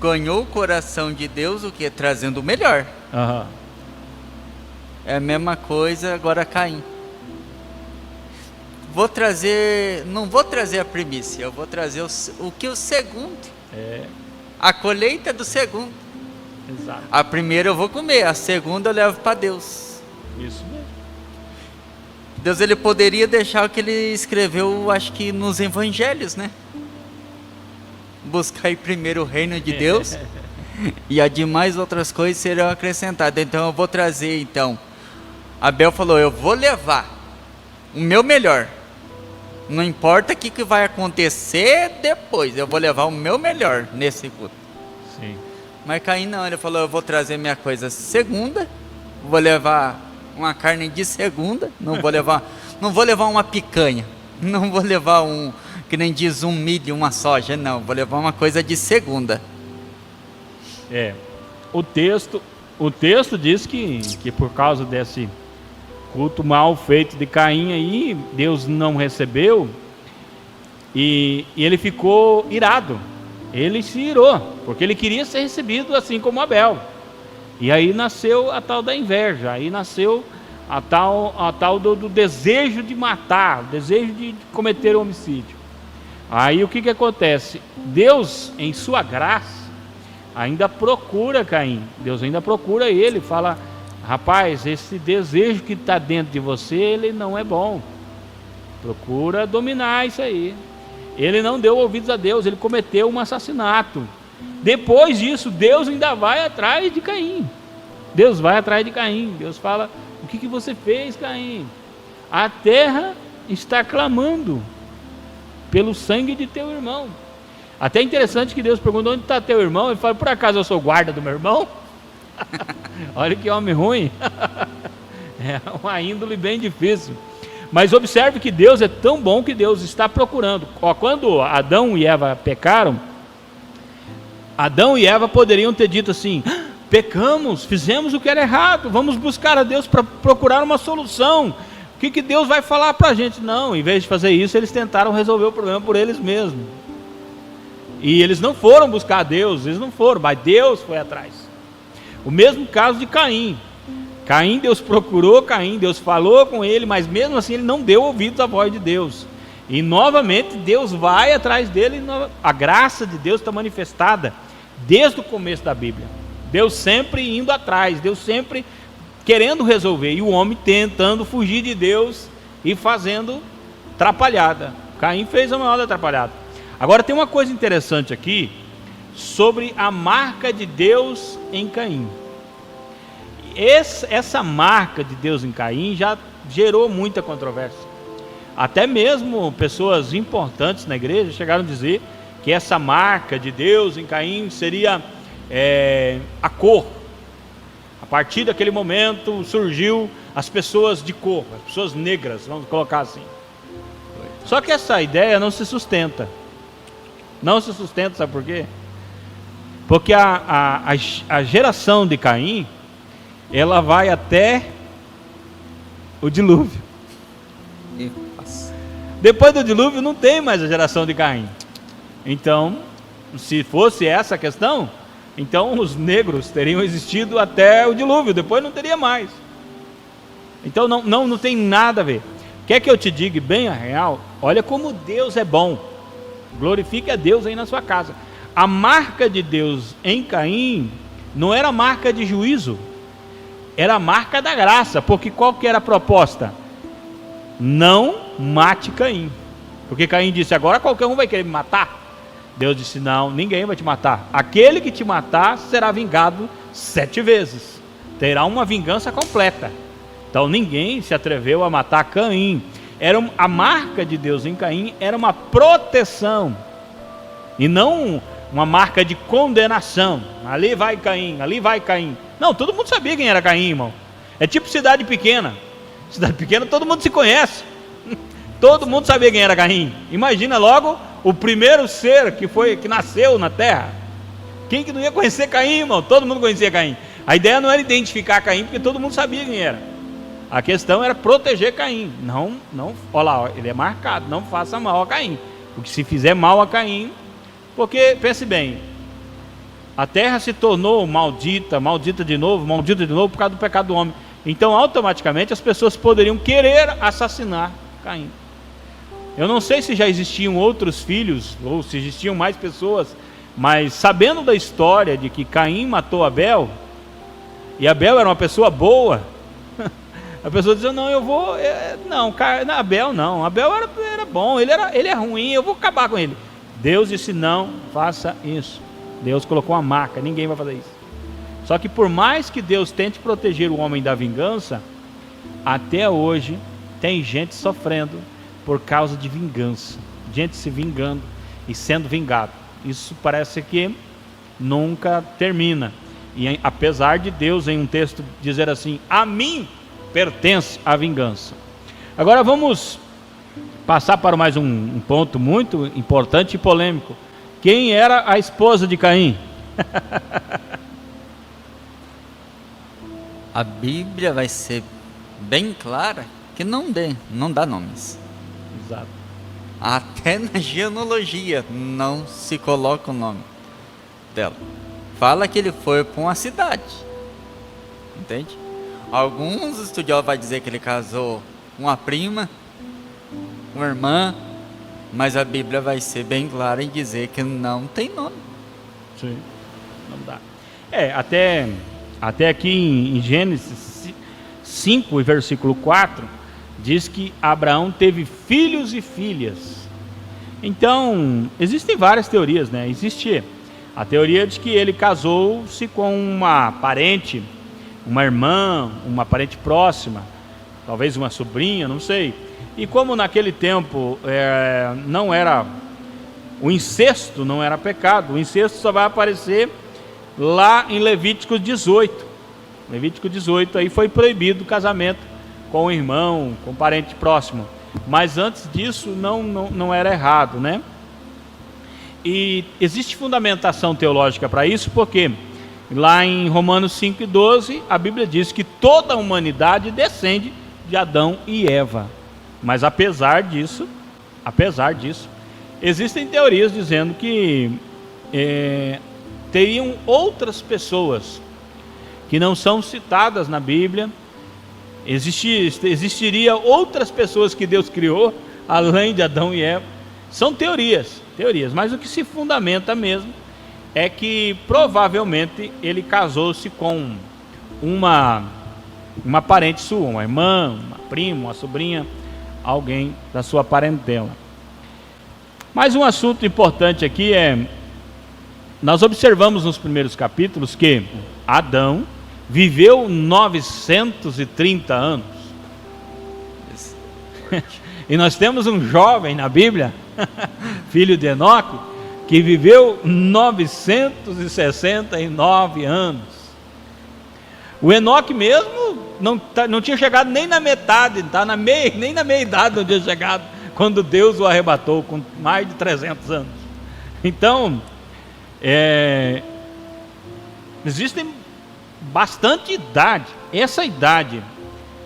ganhou o coração de Deus, o que? Trazendo o melhor. Uhum. É a mesma coisa agora Caim. Não vou trazer a primícia, eu vou trazer o que o segundo. A colheita do segundo. Exato. A primeira eu vou comer, a segunda eu levo para Deus. Isso mesmo. Deus, ele poderia deixar o que ele escreveu, acho que nos evangelhos, né? Buscar primeiro o reino de Deus e as demais outras coisas serão acrescentadas. Então eu vou trazer, então. Abel falou: eu vou levar o meu melhor. Não importa o que vai acontecer depois, eu vou levar o meu melhor nesse culto. Sim. Mas Caim não, ele falou: eu vou trazer minha coisa segunda, vou levar uma carne de segunda, não vou levar uma picanha, não vou levar que nem diz um milho, uma soja, não, vou levar uma coisa de segunda. O texto diz que por causa desse culto mal feito de Caim aí, Deus não recebeu, e ele ficou irado. Ele se irou, porque ele queria ser recebido assim como Abel. E aí nasceu a tal da inveja, aí nasceu a tal do desejo de matar, o desejo de cometer homicídio. Aí o que acontece? Deus, em sua graça, ainda procura Caim. Deus ainda procura ele, fala: rapaz, esse desejo que está dentro de você, ele não é bom. Procura dominar isso aí. Ele não deu ouvidos a Deus, ele cometeu um assassinato. Depois disso, Deus ainda vai atrás de Caim. Deus vai atrás de Caim. Deus fala: o que você fez, Caim? A terra está clamando pelo sangue de teu irmão. Até interessante que Deus pergunta: onde está teu irmão? Ele fala: por acaso eu sou guarda do meu irmão? Olha que homem ruim. É uma índole bem difícil. Mas observe que Deus é tão bom que Deus está procurando. Quando Adão e Eva pecaram, Adão e Eva poderiam ter dito assim: pecamos, fizemos o que era errado, vamos buscar a Deus para procurar uma solução. O que Deus vai falar para a gente? Não, em vez de fazer isso, eles tentaram resolver o problema por eles mesmos. E eles não foram buscar a Deus, eles não foram, mas Deus foi atrás. O mesmo caso de Caim. Caim, Deus procurou Caim, Deus falou com ele, mas mesmo assim ele não deu ouvidos à voz de Deus. E novamente Deus vai atrás dele. A graça de Deus está manifestada desde o começo da Bíblia. Deus sempre indo atrás, Deus sempre querendo resolver, e o homem tentando fugir de Deus e fazendo atrapalhada. Caim fez a maior atrapalhada. Agora tem uma coisa interessante aqui sobre a marca de Deus em Caim. Essa marca de Deus em Caim já gerou muita controvérsia. Até mesmo pessoas importantes na igreja chegaram a dizer que essa marca de Deus em Caim seria a cor. A partir daquele momento surgiu as pessoas de cor, as pessoas negras, vamos colocar assim. Só que essa ideia não se sustenta. Não se sustenta, sabe por quê? Porque a geração de Caim, ela vai até o dilúvio. Depois do dilúvio não tem mais a geração de Caim. Então, se fosse essa a questão, então os negros teriam existido até o dilúvio, depois não teria mais. Então não tem nada a ver. Quer que eu te diga bem a real? Olha como Deus é bom. Glorifique a Deus aí na sua casa. A marca de Deus em Caim não era marca de juízo. era a marca da graça, porque qual que era a proposta? Não mate Caim, porque Caim disse, agora qualquer um vai querer me matar. Deus disse, não, ninguém vai te matar, aquele que te matar será vingado 7 vezes, terá uma vingança completa. Então ninguém se atreveu a matar Caim. A marca de Deus em Caim era uma proteção, e não uma marca de condenação. Ali vai Caim, ali vai Caim. Não, todo mundo sabia quem era Caim, irmão. É tipo cidade pequena. Cidade pequena todo mundo se conhece. Todo mundo sabia quem era Caim. Imagina logo o primeiro ser que nasceu na terra. Quem que não ia conhecer Caim, irmão? Todo mundo conhecia Caim. A ideia não era identificar Caim, porque todo mundo sabia quem era. A questão era proteger Caim. Não, olha lá, ele é marcado, não faça mal a Caim. Porque se fizer mal a Caim, porque, pense bem, a terra se tornou maldita de novo por causa do pecado do homem. Então, automaticamente, as pessoas poderiam querer assassinar Caim. Eu não sei se já existiam outros filhos, ou se existiam mais pessoas, mas sabendo da história de que Caim matou Abel, e Abel era uma pessoa boa, a pessoa dizia, não, eu vou, Abel não, Abel era bom, ele é ruim, eu vou acabar com ele. Deus disse, não faça isso. Deus colocou uma marca, ninguém vai fazer isso. Só que por mais que Deus tente proteger o homem da vingança, até hoje tem gente sofrendo por causa de vingança, gente se vingando e sendo vingado. Isso parece que nunca termina. E apesar de Deus em um texto dizer assim, a mim pertence a vingança. Agora vamos passar para mais um ponto muito importante e polêmico. Quem era a esposa de Caim? A Bíblia vai ser bem clara que não dá nomes. Exato. Até na genealogia não se coloca o nome dela. Fala que ele foi para uma cidade, entende? Alguns estudiosos vão dizer que ele casou uma prima, uma irmã, mas a Bíblia vai ser bem clara em dizer que não tem nome. Sim, não dá. Até aqui em Gênesis 5, versículo 4, diz que Abraão teve filhos e filhas. Então, existem várias teorias, né? Existe a teoria de que ele casou-se com uma parente, uma irmã, uma parente próxima, talvez uma sobrinha, não sei. E como naquele tempo não era, o incesto não era pecado, o incesto só vai aparecer lá em Levítico 18. Levítico 18, aí foi proibido o casamento com o irmão, com parente próximo. Mas antes disso não era errado, né? E existe fundamentação teológica para isso, porque lá em Romanos 5:12, a Bíblia diz que toda a humanidade descende de Adão e Eva. Mas apesar disso, existem teorias dizendo que teriam outras pessoas que não são citadas na Bíblia. Existiria outras pessoas que Deus criou, além de Adão e Eva. São teorias, mas o que se fundamenta mesmo é que provavelmente ele casou-se com uma parente sua, uma irmã, uma prima, uma sobrinha, alguém da sua parentela. Mas um assunto importante aqui nós observamos nos primeiros capítulos que Adão viveu 930 anos. E nós temos um jovem na Bíblia, filho de Enoque, que viveu 969 anos. O Enoque mesmo não tinha chegado nem na metade, nem na meia idade não tinha chegado, quando Deus o arrebatou com mais de 300 anos. Então, existem bastante idade. Essa idade,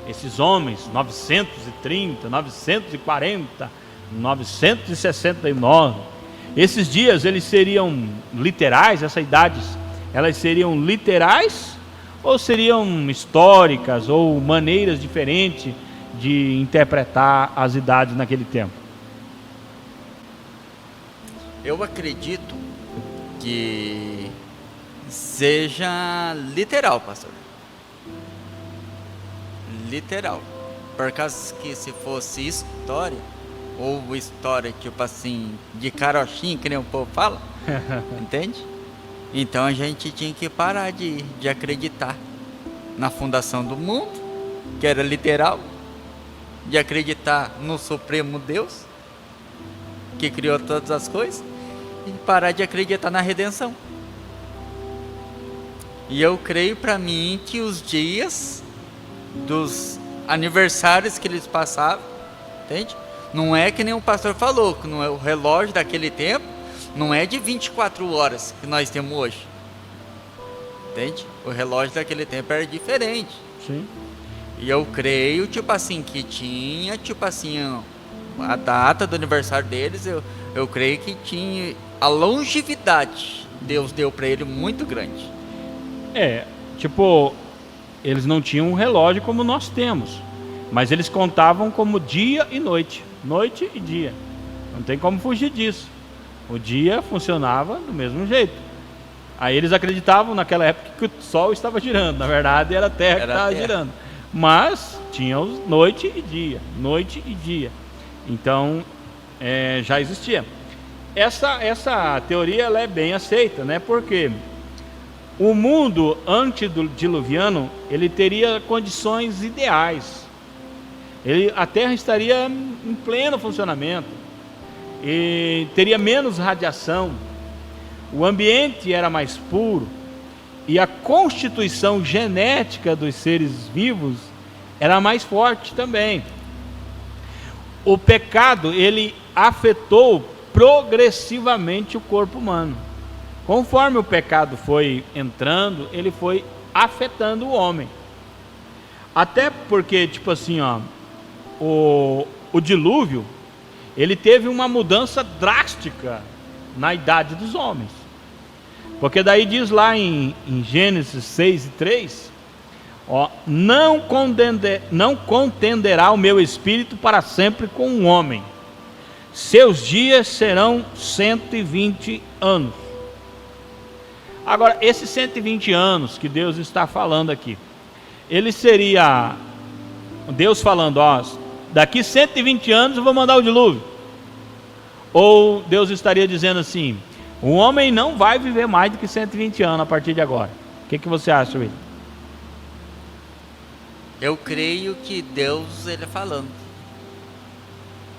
esses homens, 930, 940, 969, esses dias eles seriam literais, essas idades, elas seriam literais ou seriam históricas ou maneiras diferentes de interpretar as idades naquele tempo? Eu acredito que seja literal, pastor. literal. Por causa que se fosse história, ou história tipo assim, de carochinha, que nem o povo fala, entende? Então a gente tinha que parar de acreditar na fundação do mundo, que era literal, de acreditar no Supremo Deus, que criou todas as coisas, e parar de acreditar na redenção. E eu creio para mim que os dias dos aniversários que eles passavam, entende? Não é que nem o pastor falou, que não é o relógio daquele tempo, não é de 24 horas que nós temos hoje. Entende? O relógio daquele tempo era diferente. Sim. E eu creio, tipo assim, que tinha, tipo assim, a data do aniversário deles, eu creio que tinha a longevidade, Deus deu para ele muito grande. Tipo, eles não tinham um relógio como nós temos, mas eles contavam como dia e noite, noite e dia. Não tem como fugir disso. O dia funcionava do mesmo jeito. Aí eles acreditavam naquela época que o sol estava girando, na verdade era a terra que estava girando. Mas tinha noite e dia, noite e dia. Então já existia. Essa teoria ela é bem aceita, né? Porque o mundo antediluviano ele teria condições ideais. A Terra estaria em pleno funcionamento e teria menos radiação. O ambiente era mais puro e a constituição genética dos seres vivos era mais forte também. O pecado ele afetou progressivamente o corpo humano. Conforme o pecado foi entrando, ele foi afetando o homem. Até porque, tipo assim, o dilúvio, ele teve uma mudança drástica na idade dos homens. Porque daí diz lá em Gênesis 6:3, não contenderá o meu espírito para sempre com um homem. Seus dias serão 120 anos. Agora, esses 120 anos que Deus está falando aqui, ele seria Deus falando, daqui 120 anos eu vou mandar o dilúvio. Ou Deus estaria dizendo assim, o homem não vai viver mais do que 120 anos a partir de agora. O que você acha, Will? Eu creio que Deus, ele falando,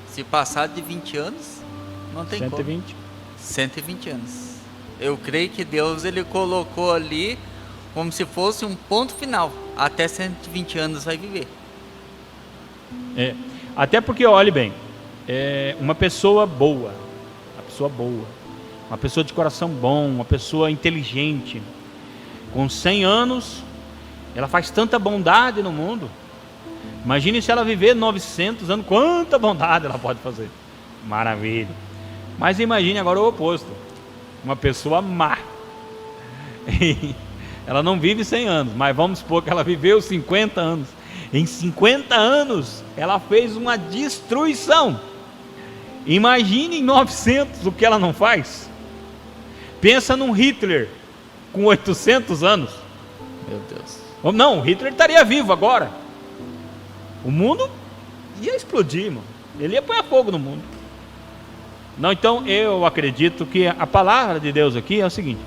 se passar de 20 anos, não tem 120? como. 120 anos. Eu creio que Deus, ele colocou ali como se fosse um ponto final. Até 120 anos vai viver. Até porque, olhe bem, uma pessoa boa, uma pessoa de coração bom, uma pessoa inteligente, com 100 anos, ela faz tanta bondade no mundo. Imagine se ela viver 900 anos, quanta bondade ela pode fazer. Maravilha. Mas imagine agora o oposto. Uma pessoa má. Ela não vive 100 anos, mas vamos supor que ela viveu 50 anos. Em 50 anos, ela fez uma destruição. Imagine em 900 o que ela não faz. Pensa num Hitler com 800 anos. Meu Deus. Não, Hitler estaria vivo agora. O mundo ia explodir, mano. Ele ia pôr fogo no mundo. Não, então eu acredito que a palavra de Deus aqui é o seguinte: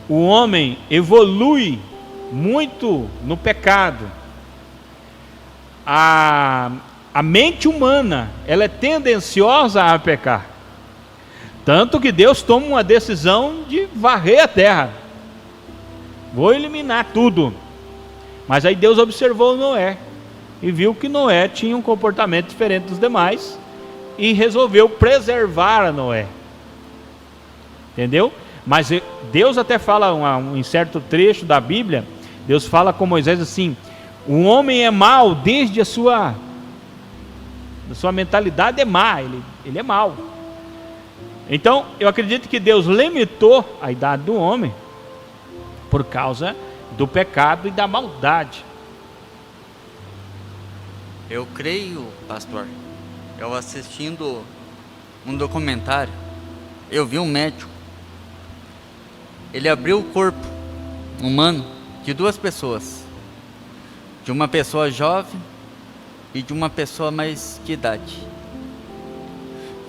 o homem evolui muito no pecado. A mente humana, ela é tendenciosa a pecar. Tanto que Deus toma uma decisão de varrer a terra. Vou eliminar tudo. Mas aí Deus observou Noé e viu que Noé tinha um comportamento diferente dos demais e resolveu preservar a Noé. Entendeu? Mas Deus até fala em certo trecho da Bíblia, Deus fala com Moisés assim: o homem é mau desde a sua mentalidade é má, ele é mau. Então eu acredito que Deus limitou a idade do homem por causa do pecado e da maldade. Eu creio, pastor, eu assistindo um documentário, eu vi um médico, ele abriu o corpo humano de duas pessoas, de uma pessoa jovem e de uma pessoa mais de idade.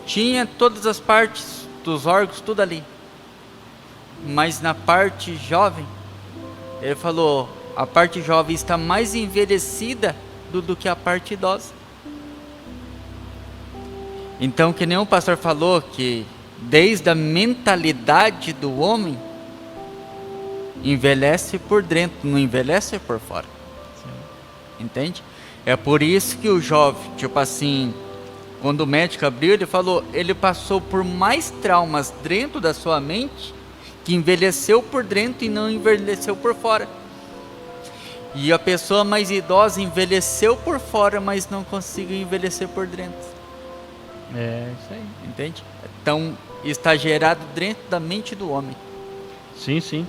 Tinha todas as partes dos órgãos, tudo ali. Mas na parte jovem, ele falou, a parte jovem está mais envelhecida do que a parte idosa. Então, que nem o pastor falou, que desde a mentalidade do homem, envelhece por dentro, não envelhece por fora. Sim. Entende? É por isso que o jovem, tipo assim, quando o médico abriu, ele falou, ele passou por mais traumas dentro da sua mente, que envelheceu por dentro e não envelheceu por fora. E a pessoa mais idosa envelheceu por fora, mas não conseguiu envelhecer por dentro. É isso aí. Entende? Então, está gerado dentro da mente do homem. Sim, sim.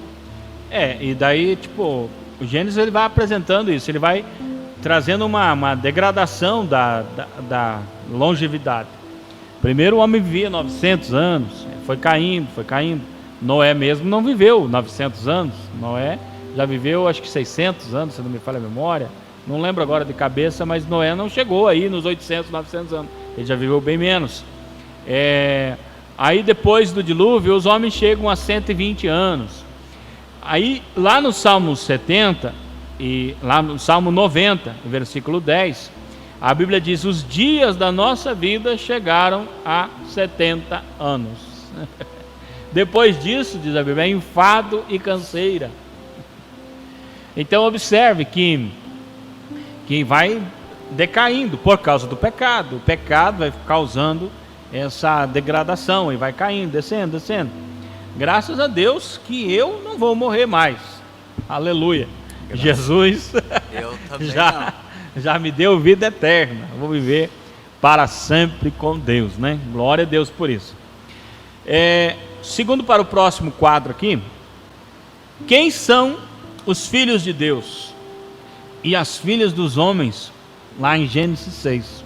E daí, tipo, o Gênesis ele vai apresentando isso, ele vai trazendo uma degradação da longevidade. Primeiro o homem vivia 900 anos, foi caindo. Noé mesmo não viveu 900 anos, Noé já viveu acho que 600 anos, se não me falha a memória, não lembro agora de cabeça, mas Noé não chegou aí nos 800, 900 anos, ele já viveu bem menos. Aí depois do dilúvio os homens chegam a 120 anos. Aí lá no Salmo 70 e lá no Salmo 90, versículo 10, a Bíblia diz, os dias da nossa vida chegaram a 70 anos. Depois disso, diz a Bíblia, é enfado e canseira. Então observe que vai decaindo por causa do pecado. O pecado vai causando essa degradação e vai caindo, descendo. Graças a Deus que eu não vou morrer mais. Aleluia. Graças. Jesus eu também já me deu vida eterna. Eu vou viver para sempre com Deus, né? Glória a Deus por isso. Segundo para o próximo quadro aqui, quem são os filhos de Deus e as filhas dos homens, lá em Gênesis 6?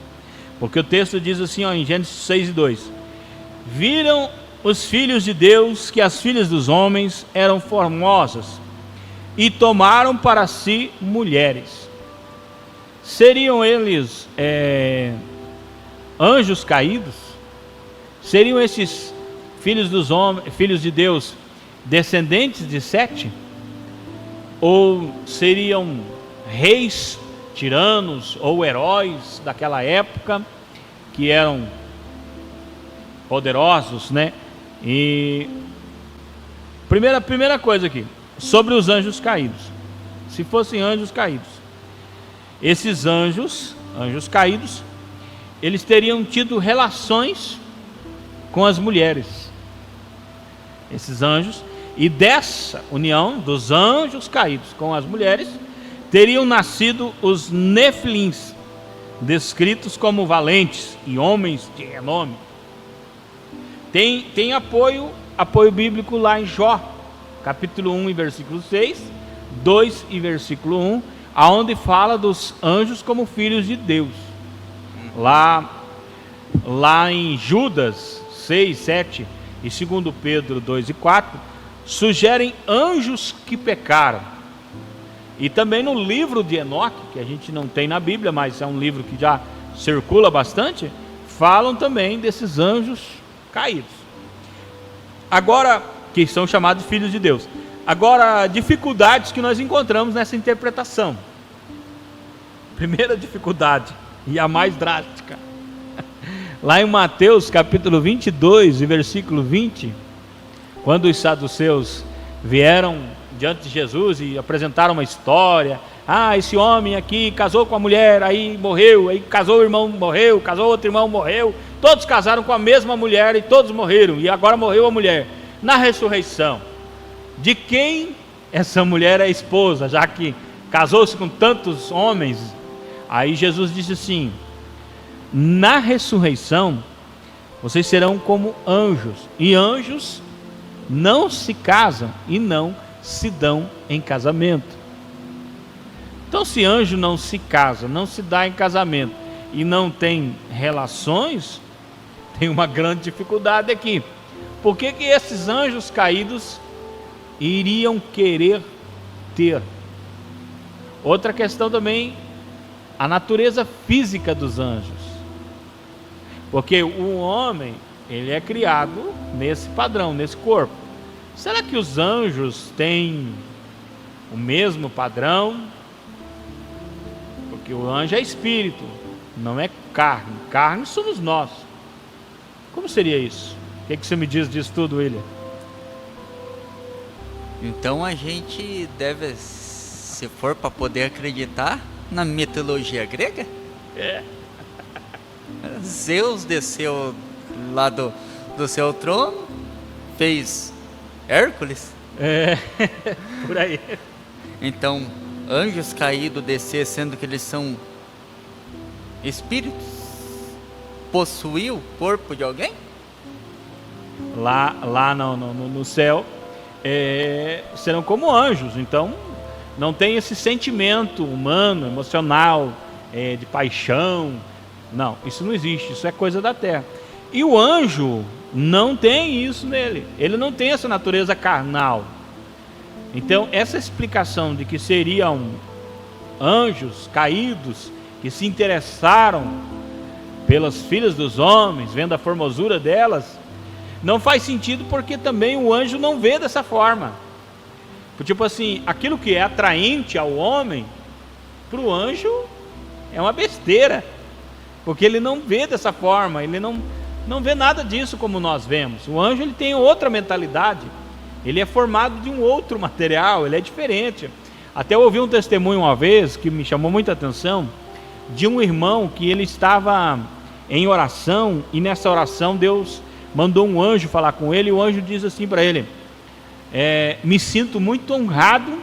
Porque o texto diz assim, em Gênesis 6 e 2: viram os filhos de Deus que as filhas dos homens eram formosas e tomaram para si mulheres. Seriam eles anjos caídos? Seriam esses filhos dos homens, filhos de Deus, descendentes de Sete? Ou seriam reis, tiranos ou heróis daquela época que eram poderosos, né? E primeira coisa aqui, sobre os anjos caídos. Se fossem anjos caídos, esses anjos caídos, eles teriam tido relações com as mulheres. Esses anjos, e dessa união dos anjos caídos com as mulheres, teriam nascido os Nefilins, descritos como valentes e homens de renome. Tem apoio bíblico lá em Jó, capítulo 1 e versículo 6, 2 e versículo 1, aonde fala dos anjos como filhos de Deus. Lá em Judas 6, 7 e 2 Pedro 2 e 4, sugerem anjos que pecaram. E também no livro de Enoque, que a gente não tem na Bíblia, mas é um livro que já circula bastante, falam também desses anjos caídos. Agora, que são chamados filhos de Deus. Agora, dificuldades que nós encontramos nessa interpretação. Primeira dificuldade, e a mais drástica. Lá em Mateus capítulo 22 e versículo 20, quando os saduceus vieram diante de Jesus e apresentaram uma história, esse homem aqui casou com a mulher, aí morreu, aí casou o irmão, morreu, casou outro irmão, morreu, todos casaram com a mesma mulher e todos morreram, e agora morreu a mulher. Na ressurreição, de quem essa mulher é esposa, já que casou-se com tantos homens? Aí Jesus disse assim: na ressurreição vocês serão como anjos, e anjos não se casam e não se dão em casamento. Então, se anjo não se casa, não se dá em casamento e não tem relações, tem uma grande dificuldade aqui. Por que esses anjos caídos iriam querer ter Outra questão também, a natureza física dos anjos. Porque o homem, ele é criado nesse padrão, nesse corpo. Será que os anjos têm o mesmo padrão? Porque o anjo é espírito, não é carne. Carne somos nós. Como seria isso? O que você me diz disso tudo, William? Então a gente deve, se for para poder acreditar na mitologia grega, Zeus desceu lá do seu trono, fez Hércules. Por aí. Então, anjos caídos descer, sendo que eles são espíritos, possuiu o corpo de alguém? Lá no céu, serão como anjos. Então, não tem esse sentimento humano, emocional, de paixão. Não, isso não existe, isso é coisa da terra. E o anjo não tem isso nele, ele não tem essa natureza carnal. Então, essa explicação de que seriam anjos caídos que se interessaram pelas filhas dos homens, vendo a formosura delas, não faz sentido, porque também o anjo não vê dessa forma. Tipo assim, aquilo que é atraente ao homem, para o anjo é uma besteira, porque ele não vê dessa forma, ele não vê nada disso como nós vemos. O anjo, ele tem outra mentalidade, ele é formado de um outro material, ele é diferente. Até eu ouvi um testemunho uma vez que me chamou muita atenção, de um irmão que ele estava em oração, e nessa oração Deus mandou um anjo falar com ele, e o anjo diz assim para ele: me sinto muito honrado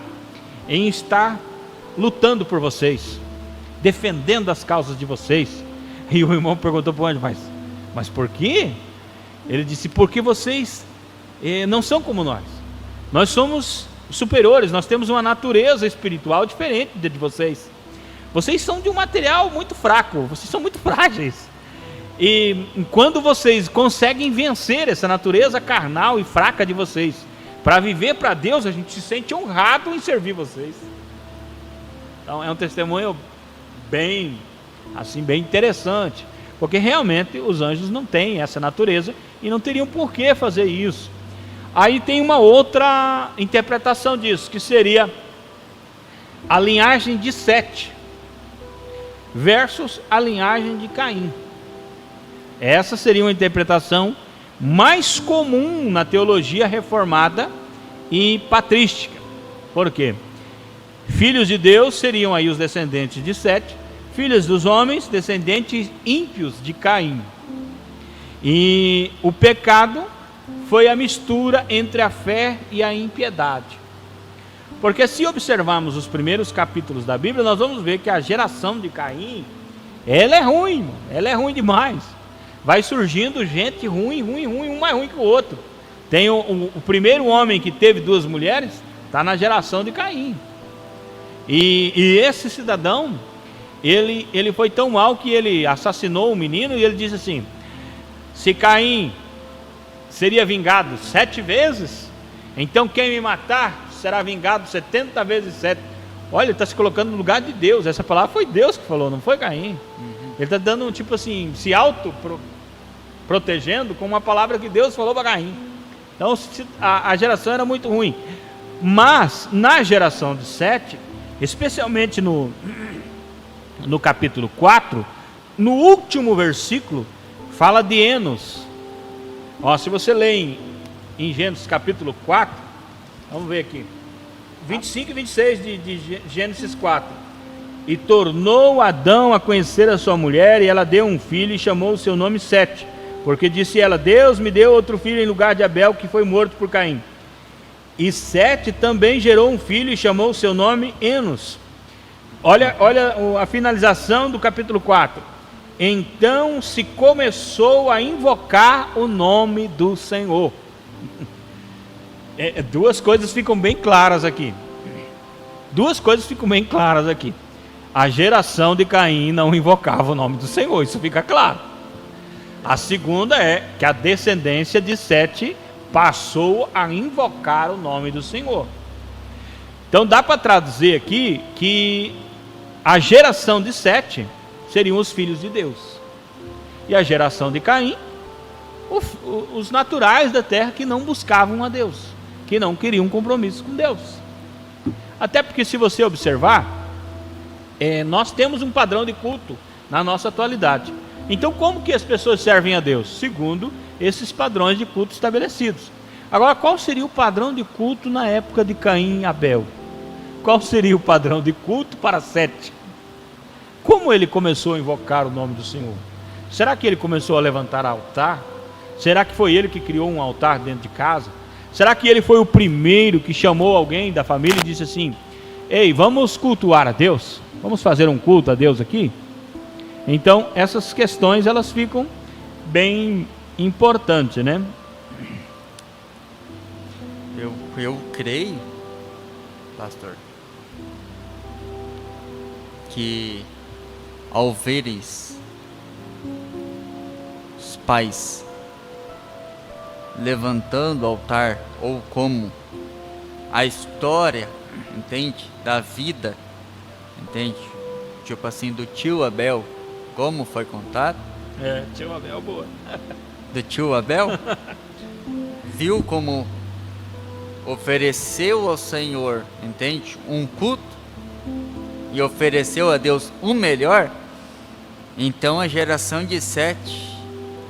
em estar lutando por vocês, defendendo as causas de vocês. E o irmão perguntou para o anjo: mas por quê? Ele disse: porque vocês não são como nós somos superiores, nós temos uma natureza espiritual diferente de vocês. Vocês são de um material muito fraco, vocês são muito frágeis. E quando vocês conseguem vencer essa natureza carnal e fraca de vocês, para viver para Deus, a gente se sente honrado em servir vocês. Então é um testemunho bem interessante, porque realmente os anjos não têm essa natureza e não teriam por que fazer isso. Aí tem uma outra interpretação disso, que seria a linhagem de Sete versus a linhagem de Caim. Essa seria uma interpretação mais comum na teologia reformada e patrística. Por quê? Filhos de Deus seriam aí os descendentes de Sete, filhos dos homens, descendentes ímpios de Caim. E o pecado foi a mistura entre a fé e a impiedade. Porque se observarmos os primeiros capítulos da Bíblia, nós vamos ver que a geração de Caim, ela é ruim demais. Vai surgindo gente ruim, um mais ruim que o outro. Tem o primeiro homem que teve duas mulheres, está na geração de Caim. E esse cidadão, ele foi tão mal que ele assassinou um menino, e ele disse assim: se Caim seria vingado 7 vezes, então quem me matar será vingado 70 vezes 7. Olha, ele está se colocando no lugar de Deus. Essa palavra foi Deus que falou, não foi Caim. Ele está dando, tipo assim, se protegendo com uma palavra que Deus falou para Caim. Então a geração era muito ruim. Mas na geração de Sete, especialmente no capítulo 4, no último versículo, fala de Enos. Se você lê em Gênesis capítulo 4, vamos ver aqui, 25 e 26 de Gênesis 4. E tornou Adão a conhecer a sua mulher, e ela deu um filho, e chamou o seu nome Sete, porque disse ela: Deus me deu outro filho em lugar de Abel, que foi morto por Caim. E Sete também gerou um filho, e chamou o seu nome Enos. Olha a finalização do capítulo 4. Então se começou a invocar o nome do Senhor. Duas coisas ficam bem claras aqui. A geração de Caim não invocava o nome do Senhor, isso fica claro. A segunda é que a descendência de Sete passou a invocar o nome do Senhor. Então dá para traduzir aqui que a geração de Sete seriam os filhos de Deus, e a geração de Caim, os naturais da terra que não buscavam a Deus, que não queriam compromisso com Deus. Até porque, se você observar, nós temos um padrão de culto na nossa atualidade. Então, como que as pessoas servem a Deus? Segundo esses padrões de culto estabelecidos. Agora, qual seria o padrão de culto na época de Caim e Abel? Qual seria o padrão de culto para Sete? Como ele começou a invocar o nome do Senhor? Será que ele começou a levantar altar? Será que foi ele que criou um altar dentro de casa? Será que ele foi o primeiro que chamou alguém da família e disse assim: ei, vamos cultuar a Deus? Vamos fazer um culto a Deus aqui? Então, essas questões, elas ficam bem importantes, né? Eu creio, pastor, que ao veres os pais levantando o altar, ou como a história, entende, da vida, entende, tipo assim, do tio Abel, como foi contado, Tio Abel, boa. do tio Abel, viu como ofereceu ao Senhor, entende, um culto, e ofereceu a Deus o melhor. Então a geração de Sete,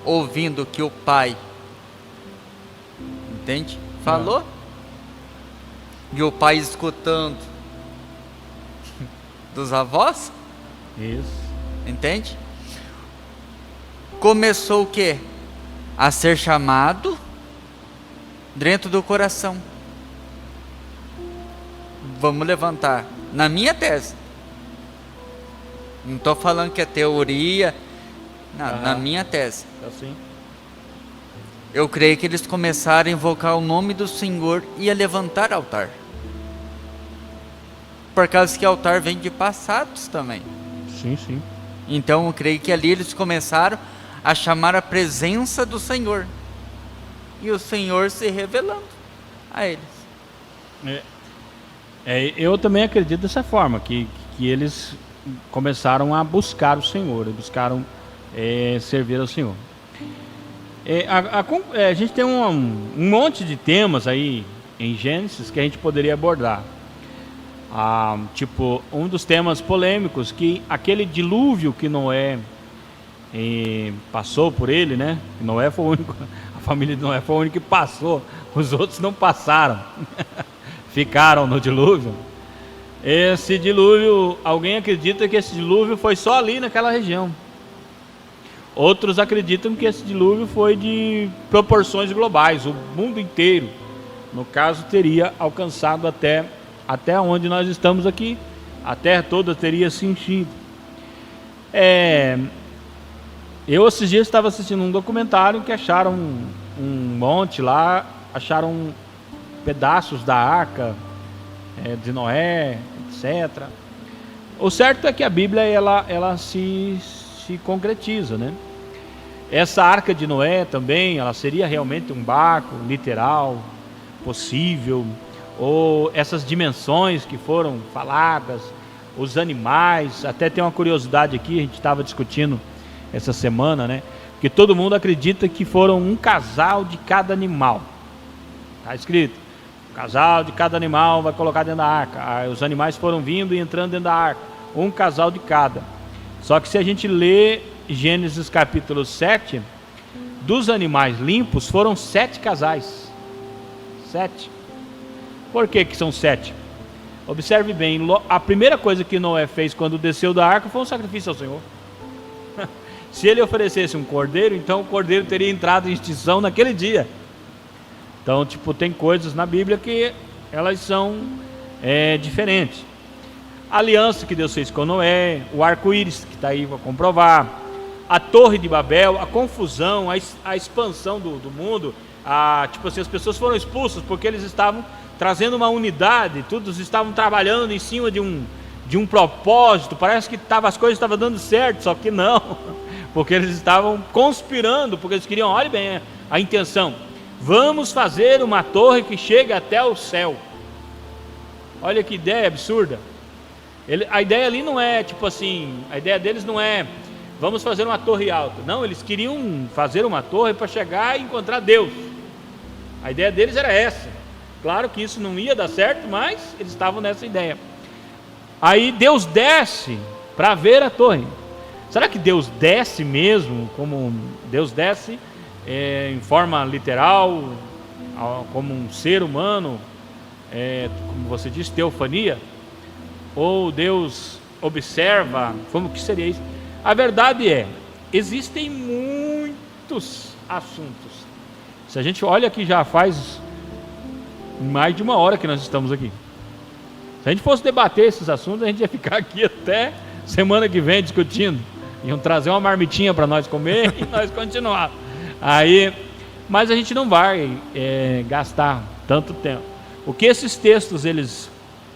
ouvindo que o pai, entende, falou, e o pai escutando dos avós, Isso. entende, começou o quê? A ser chamado dentro do coração. Vamos levantar, na minha tese, não estou falando que é teoria, não, na minha tese, Assim. eu creio que eles começaram a invocar o nome do Senhor e a levantar altar, por causa que altar vem de passados também. Sim, sim. Então eu creio que ali eles começaram a chamar a presença do Senhor, e o Senhor se revelando a eles. Eu também acredito dessa forma, que eles começaram a buscar o Senhor, buscaram servir ao Senhor. A gente tem um monte de temas aí em Gênesis que a gente poderia abordar. Tipo, um dos temas polêmicos, que aquele dilúvio que Noé passou por ele, né? Noé foi o único, a família de Noé foi o único que passou, os outros não passaram, ficaram no dilúvio. Esse dilúvio, alguém acredita que esse dilúvio foi só ali naquela região. Outros acreditam que esse dilúvio foi de proporções globais, o mundo inteiro, no caso, teria alcançado até onde nós estamos aqui, a terra toda teria se enchido. Eu esses dias estava assistindo um documentário que acharam um monte lá, acharam pedaços da arca de Noé, etc. O certo é que a Bíblia ela se concretiza, né? Essa arca de Noé também, ela seria realmente um barco literal, possível, ou essas dimensões que foram faladas, os animais. Até tem uma curiosidade aqui, a gente estava discutindo essa semana, né? Que todo mundo acredita que foram um casal de cada animal. Está escrito: um casal de cada animal vai colocar dentro da arca. Os animais foram vindo e entrando dentro da arca, um casal de cada. Só que se a gente lê Gênesis capítulo 7, dos animais limpos foram 7 casais. 7. Por que são 7? Observe bem, a primeira coisa que Noé fez quando desceu da arca foi um sacrifício ao Senhor. Se ele oferecesse um cordeiro, então o cordeiro teria entrado em extinção naquele dia. Então, tipo, tem coisas na Bíblia que elas são diferentes. A aliança que Deus fez com Noé, o arco-íris que está aí para comprovar, a torre de Babel, a confusão, a expansão do mundo, tipo assim, as pessoas foram expulsas porque eles estavam trazendo uma unidade, todos estavam trabalhando em cima de um propósito, parece que as coisas estavam dando certo, só que não, porque eles estavam conspirando, porque eles queriam, olhe bem a intenção, vamos fazer uma torre que chegue até o céu. Olha que ideia absurda. A ideia ali não é tipo assim, a ideia deles não é vamos fazer uma torre alta. Não, eles queriam fazer uma torre para chegar e encontrar Deus. A ideia deles era essa. Claro que isso não ia dar certo, mas eles estavam nessa ideia. Aí Deus desce para ver a torre. Será que Deus desce mesmo, como Deus desce em forma literal, como um ser humano, como você disse, teofania? Ou Deus observa, como que seria isso? A verdade é, existem muitos assuntos. Se a gente olha que já faz mais de 1 hora que nós estamos aqui. Se a gente fosse debater esses assuntos, a gente ia ficar aqui até semana que vem discutindo. Iam trazer uma marmitinha para nós comer e nós continuar. Mas a gente não vai gastar tanto tempo. O que esses textos eles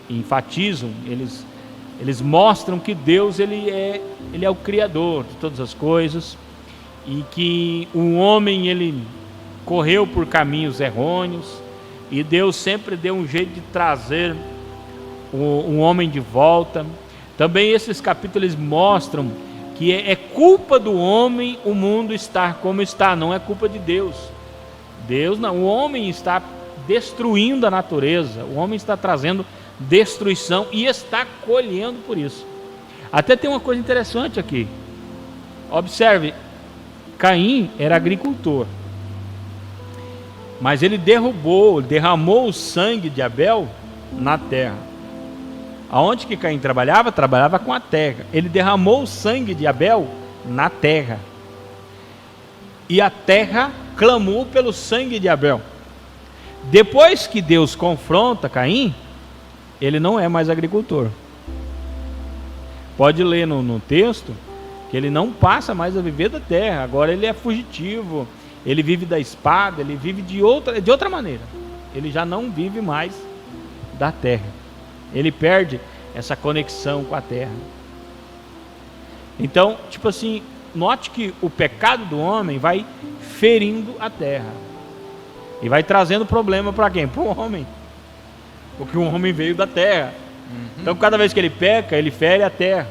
enfatizam, eles mostram que Deus ele é o Criador de todas as coisas e que o homem ele correu por caminhos errôneos e Deus sempre deu um jeito de trazer um homem de volta. Também esses capítulos mostram que é culpa do homem o mundo estar como está, não é culpa de Deus. Deus não, o homem está destruindo a natureza, o homem está trazendo destruição e está colhendo por isso. Até tem uma coisa interessante aqui. Observe, Caim era agricultor, mas ele derramou o sangue de Abel na terra. Aonde que Caim trabalhava? Trabalhava com a terra. Ele derramou o sangue de Abel na terra. E a terra clamou pelo sangue de Abel. Depois que Deus confronta Caim, ele não é mais agricultor. Pode ler no texto que ele não passa mais a viver da terra. Agora ele é fugitivo, ele vive da espada, ele vive de outra maneira. Ele já não vive mais da terra. Ele perde essa conexão com a terra. Então, tipo assim, note que o pecado do homem vai ferindo a terra. E vai trazendo problema para quem? Para o homem. Porque o homem veio da terra. Então cada vez que ele peca, ele fere a terra.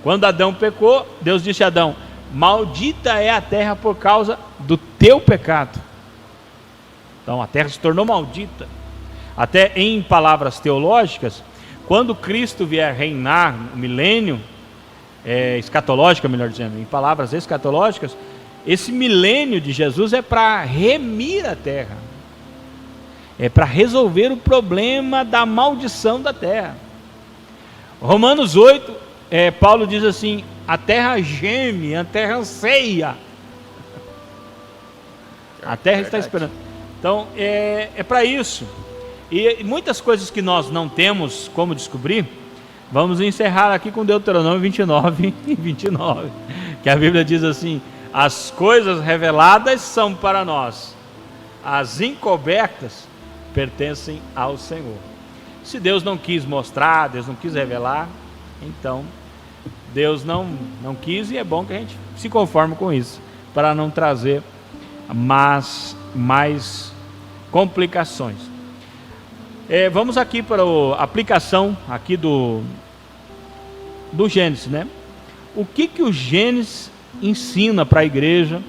Quando Adão pecou, Deus disse a Adão: maldita é a terra por causa do teu pecado. Então a terra se tornou maldita. Até em palavras teológicas, quando Cristo vier reinar no milênio, escatológica melhor dizendo, em palavras escatológicas, esse milênio de Jesus é para remir a terra. É para resolver o problema da maldição da terra. Romanos 8, Paulo diz assim: a terra geme, a terra anseia. A terra está esperando. Então, é para isso. E muitas coisas que nós não temos como descobrir, vamos encerrar aqui com Deuteronômio 29 e 29. Que a Bíblia diz assim: as coisas reveladas são para nós, as encobertas pertencem ao Senhor. Se Deus não quis mostrar, Deus não quis revelar, então Deus não quis, e é bom que a gente se conforme com isso, para não trazer mais complicações. Vamos aqui para a aplicação aqui do Gênesis, né? O que o Gênesis ensina para a igreja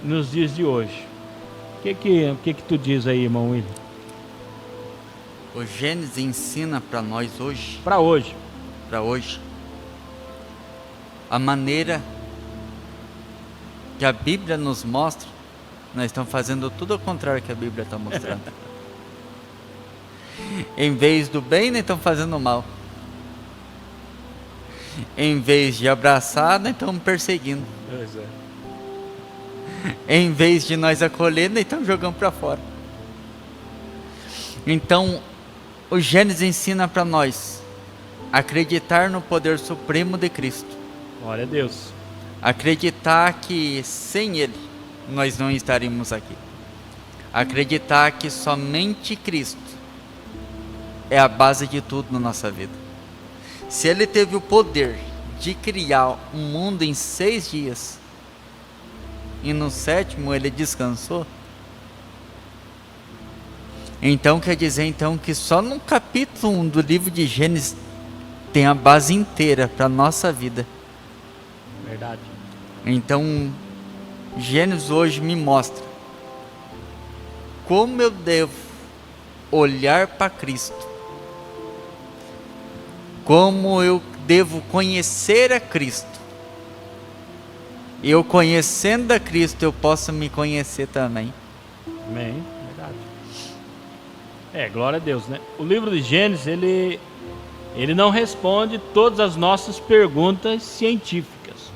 nos dias de hoje? O que tu diz aí, irmão William? O Gênesis ensina para nós hoje. Para hoje. A maneira que a Bíblia nos mostra, nós estamos fazendo tudo ao contrário que a Bíblia está mostrando. Em vez do bem, nós estamos fazendo o mal. Em vez de abraçar, nós estamos perseguindo. Pois é. Em vez de nós acolher, nós estamos jogando para fora. Então, o Gênesis ensina para nós acreditar no poder supremo de Cristo. Glória a Deus. Acreditar que sem Ele nós não estaríamos aqui. Acreditar que somente Cristo é a base de tudo na nossa vida. Se Ele teve o poder de criar um mundo em 6 dias e no 7º Ele descansou, Então quer dizer então que só no capítulo 1 do livro de Gênesis tem a base inteira para a nossa vida. Verdade. Então Gênesis hoje me mostra como eu devo olhar para Cristo, como eu devo conhecer a Cristo. Eu conhecendo a Cristo, eu posso me conhecer também. Amém, verdade. Glória a Deus, né? O livro de Gênesis, ele não responde todas as nossas perguntas científicas.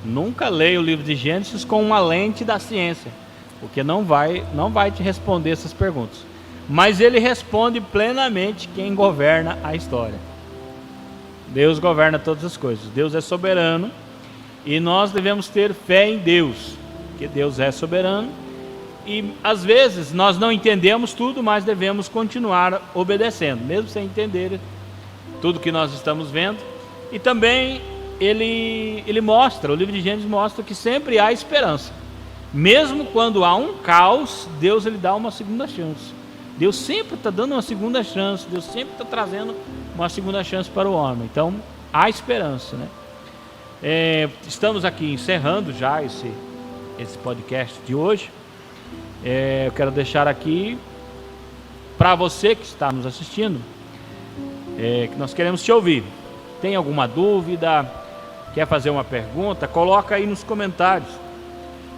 Nunca leia o livro de Gênesis com uma lente da ciência, porque não vai te responder essas perguntas. Mas ele responde plenamente quem governa a história. Deus governa todas as coisas. Deus é soberano e nós devemos ter fé em Deus, porque Deus é soberano. E às vezes nós não entendemos tudo, mas devemos continuar obedecendo, mesmo sem entender tudo que nós estamos vendo. E também ele mostra, o livro de Gênesis mostra que sempre há esperança. Mesmo quando há um caos, Deus ele dá uma segunda chance. Deus sempre está dando uma segunda chance, Deus sempre está trazendo uma segunda chance para o homem. Então há esperança, né? Estamos aqui encerrando já esse podcast de hoje. Eu quero deixar aqui para você que está nos assistindo, que nós queremos te ouvir. Tem alguma dúvida? Quer fazer uma pergunta? Coloca aí nos comentários.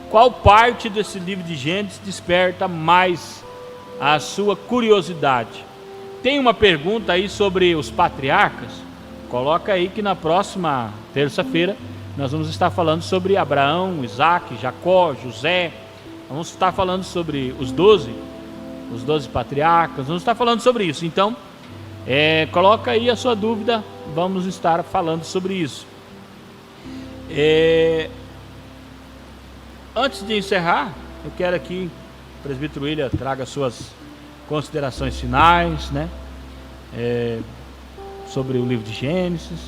Qual parte desse livro de Gênesis desperta mais a sua curiosidade? Tem uma pergunta aí sobre os patriarcas? Coloca aí que na próxima terça-feira nós vamos estar falando sobre Abraão, Isaac, Jacó, José. Vamos estar falando sobre os 12 patriarcas. Vamos estar falando sobre isso. Então, coloca aí a sua dúvida. Vamos estar falando sobre isso. Antes de encerrar, eu quero que o presbítero William traga suas considerações finais, né? Sobre o livro de Gênesis.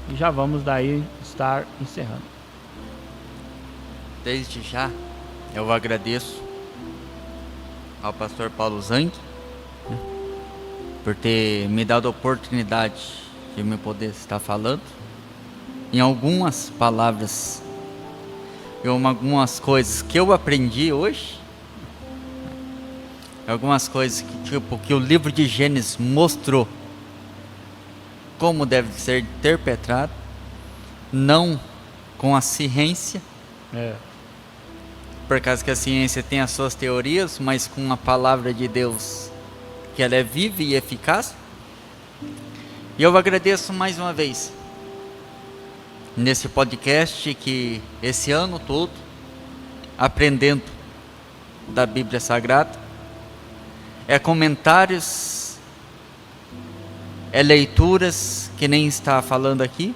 E já vamos daí estar encerrando. Desde já, eu agradeço ao pastor Paulo Zang, né, por ter me dado a oportunidade de me poder estar falando em algumas palavras, em algumas coisas que eu aprendi hoje, algumas coisas que o livro de Gênesis mostrou como deve ser interpretado, não com a ciência, por causa que a ciência tem as suas teorias, mas com a palavra de Deus, que ela é viva e eficaz. E eu agradeço mais uma vez nesse podcast, que esse ano todo aprendendo da Bíblia Sagrada, comentários, leituras, que nem está falando aqui.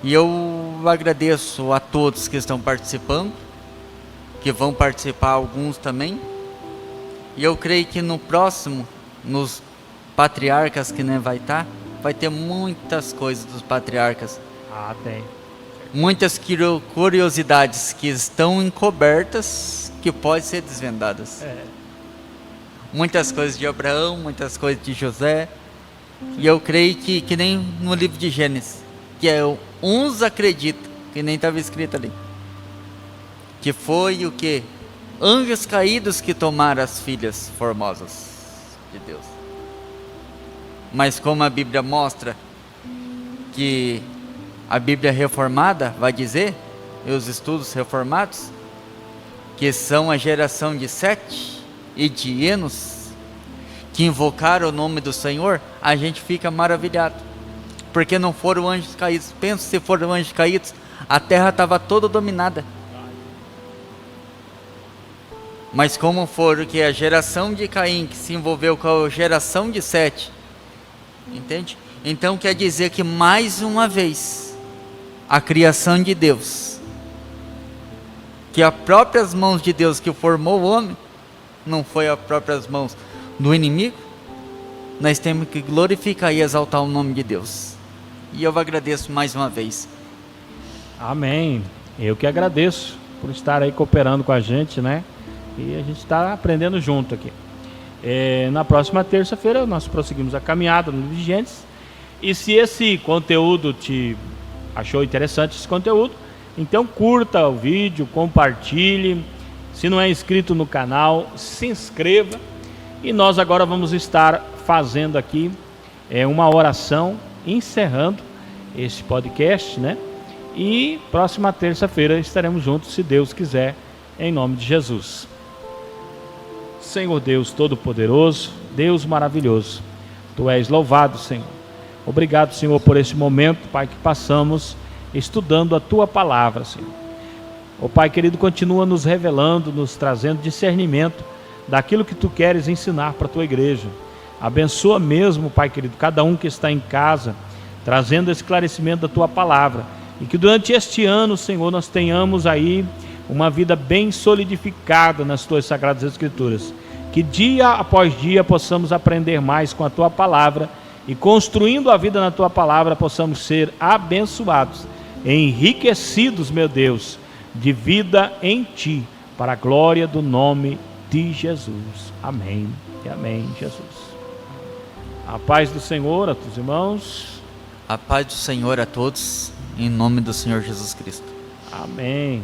E eu agradeço a todos que estão participando, que vão participar alguns também. E eu creio que no próximo, nos patriarcas que nem vai estar, vai ter muitas coisas dos patriarcas. Tem. Muitas curiosidades que estão encobertas, que podem ser desvendadas. Muitas coisas de Abraão, muitas coisas de José. E eu creio que nem no livro de Gênesis, que uns acreditam, que nem estava escrito ali, que foi o que? Anjos caídos que tomaram as filhas formosas de Deus. Mas como a Bíblia mostra, que a Bíblia reformada vai dizer, e os estudos reformados, que são a geração de Sete e de Enos, que invocaram o nome do Senhor, a gente fica maravilhado, porque não foram anjos caídos. Pensa, se foram anjos caídos, a terra estava toda dominada. Mas como foram que a geração de Caim, que se envolveu com a geração de Sete, entende? Então quer dizer que mais uma vez, a criação de Deus, que as próprias mãos de Deus que formou o homem, não foi as próprias mãos do inimigo. Nós temos que glorificar e exaltar o nome de Deus. E eu agradeço mais uma vez. Amém. Eu que agradeço por estar aí cooperando com a gente, né? E a gente está aprendendo junto aqui. Na próxima terça-feira nós prosseguimos a caminhada no livro de Gênesis. E se esse conteúdo te achou interessante, esse conteúdo, então curta o vídeo, compartilhe. Se não é inscrito no canal, se inscreva. E nós agora vamos estar fazendo aqui uma oração, encerrando esse podcast, né? E próxima terça-feira estaremos juntos, se Deus quiser, em nome de Jesus. Senhor Deus Todo-Poderoso, Deus maravilhoso, Tu és louvado, Senhor. Obrigado, Senhor, por esse momento, Pai, que passamos estudando a Tua palavra, Senhor. Ó Pai querido, continua nos revelando, nos trazendo discernimento daquilo que Tu queres ensinar para a Tua igreja. Abençoa mesmo, Pai querido, cada um que está em casa, trazendo esclarecimento da Tua palavra. E que durante este ano, Senhor, nós tenhamos aí uma vida bem solidificada nas Tuas Sagradas Escrituras. Que dia após dia possamos aprender mais com a Tua palavra e construindo a vida na Tua palavra possamos ser abençoados, enriquecidos, meu Deus, de vida em Ti, para a glória do nome de Jesus. Amém e amém, Jesus. A paz do Senhor a todos os irmãos. A paz do Senhor a todos, em nome do Senhor Jesus Cristo. Amém.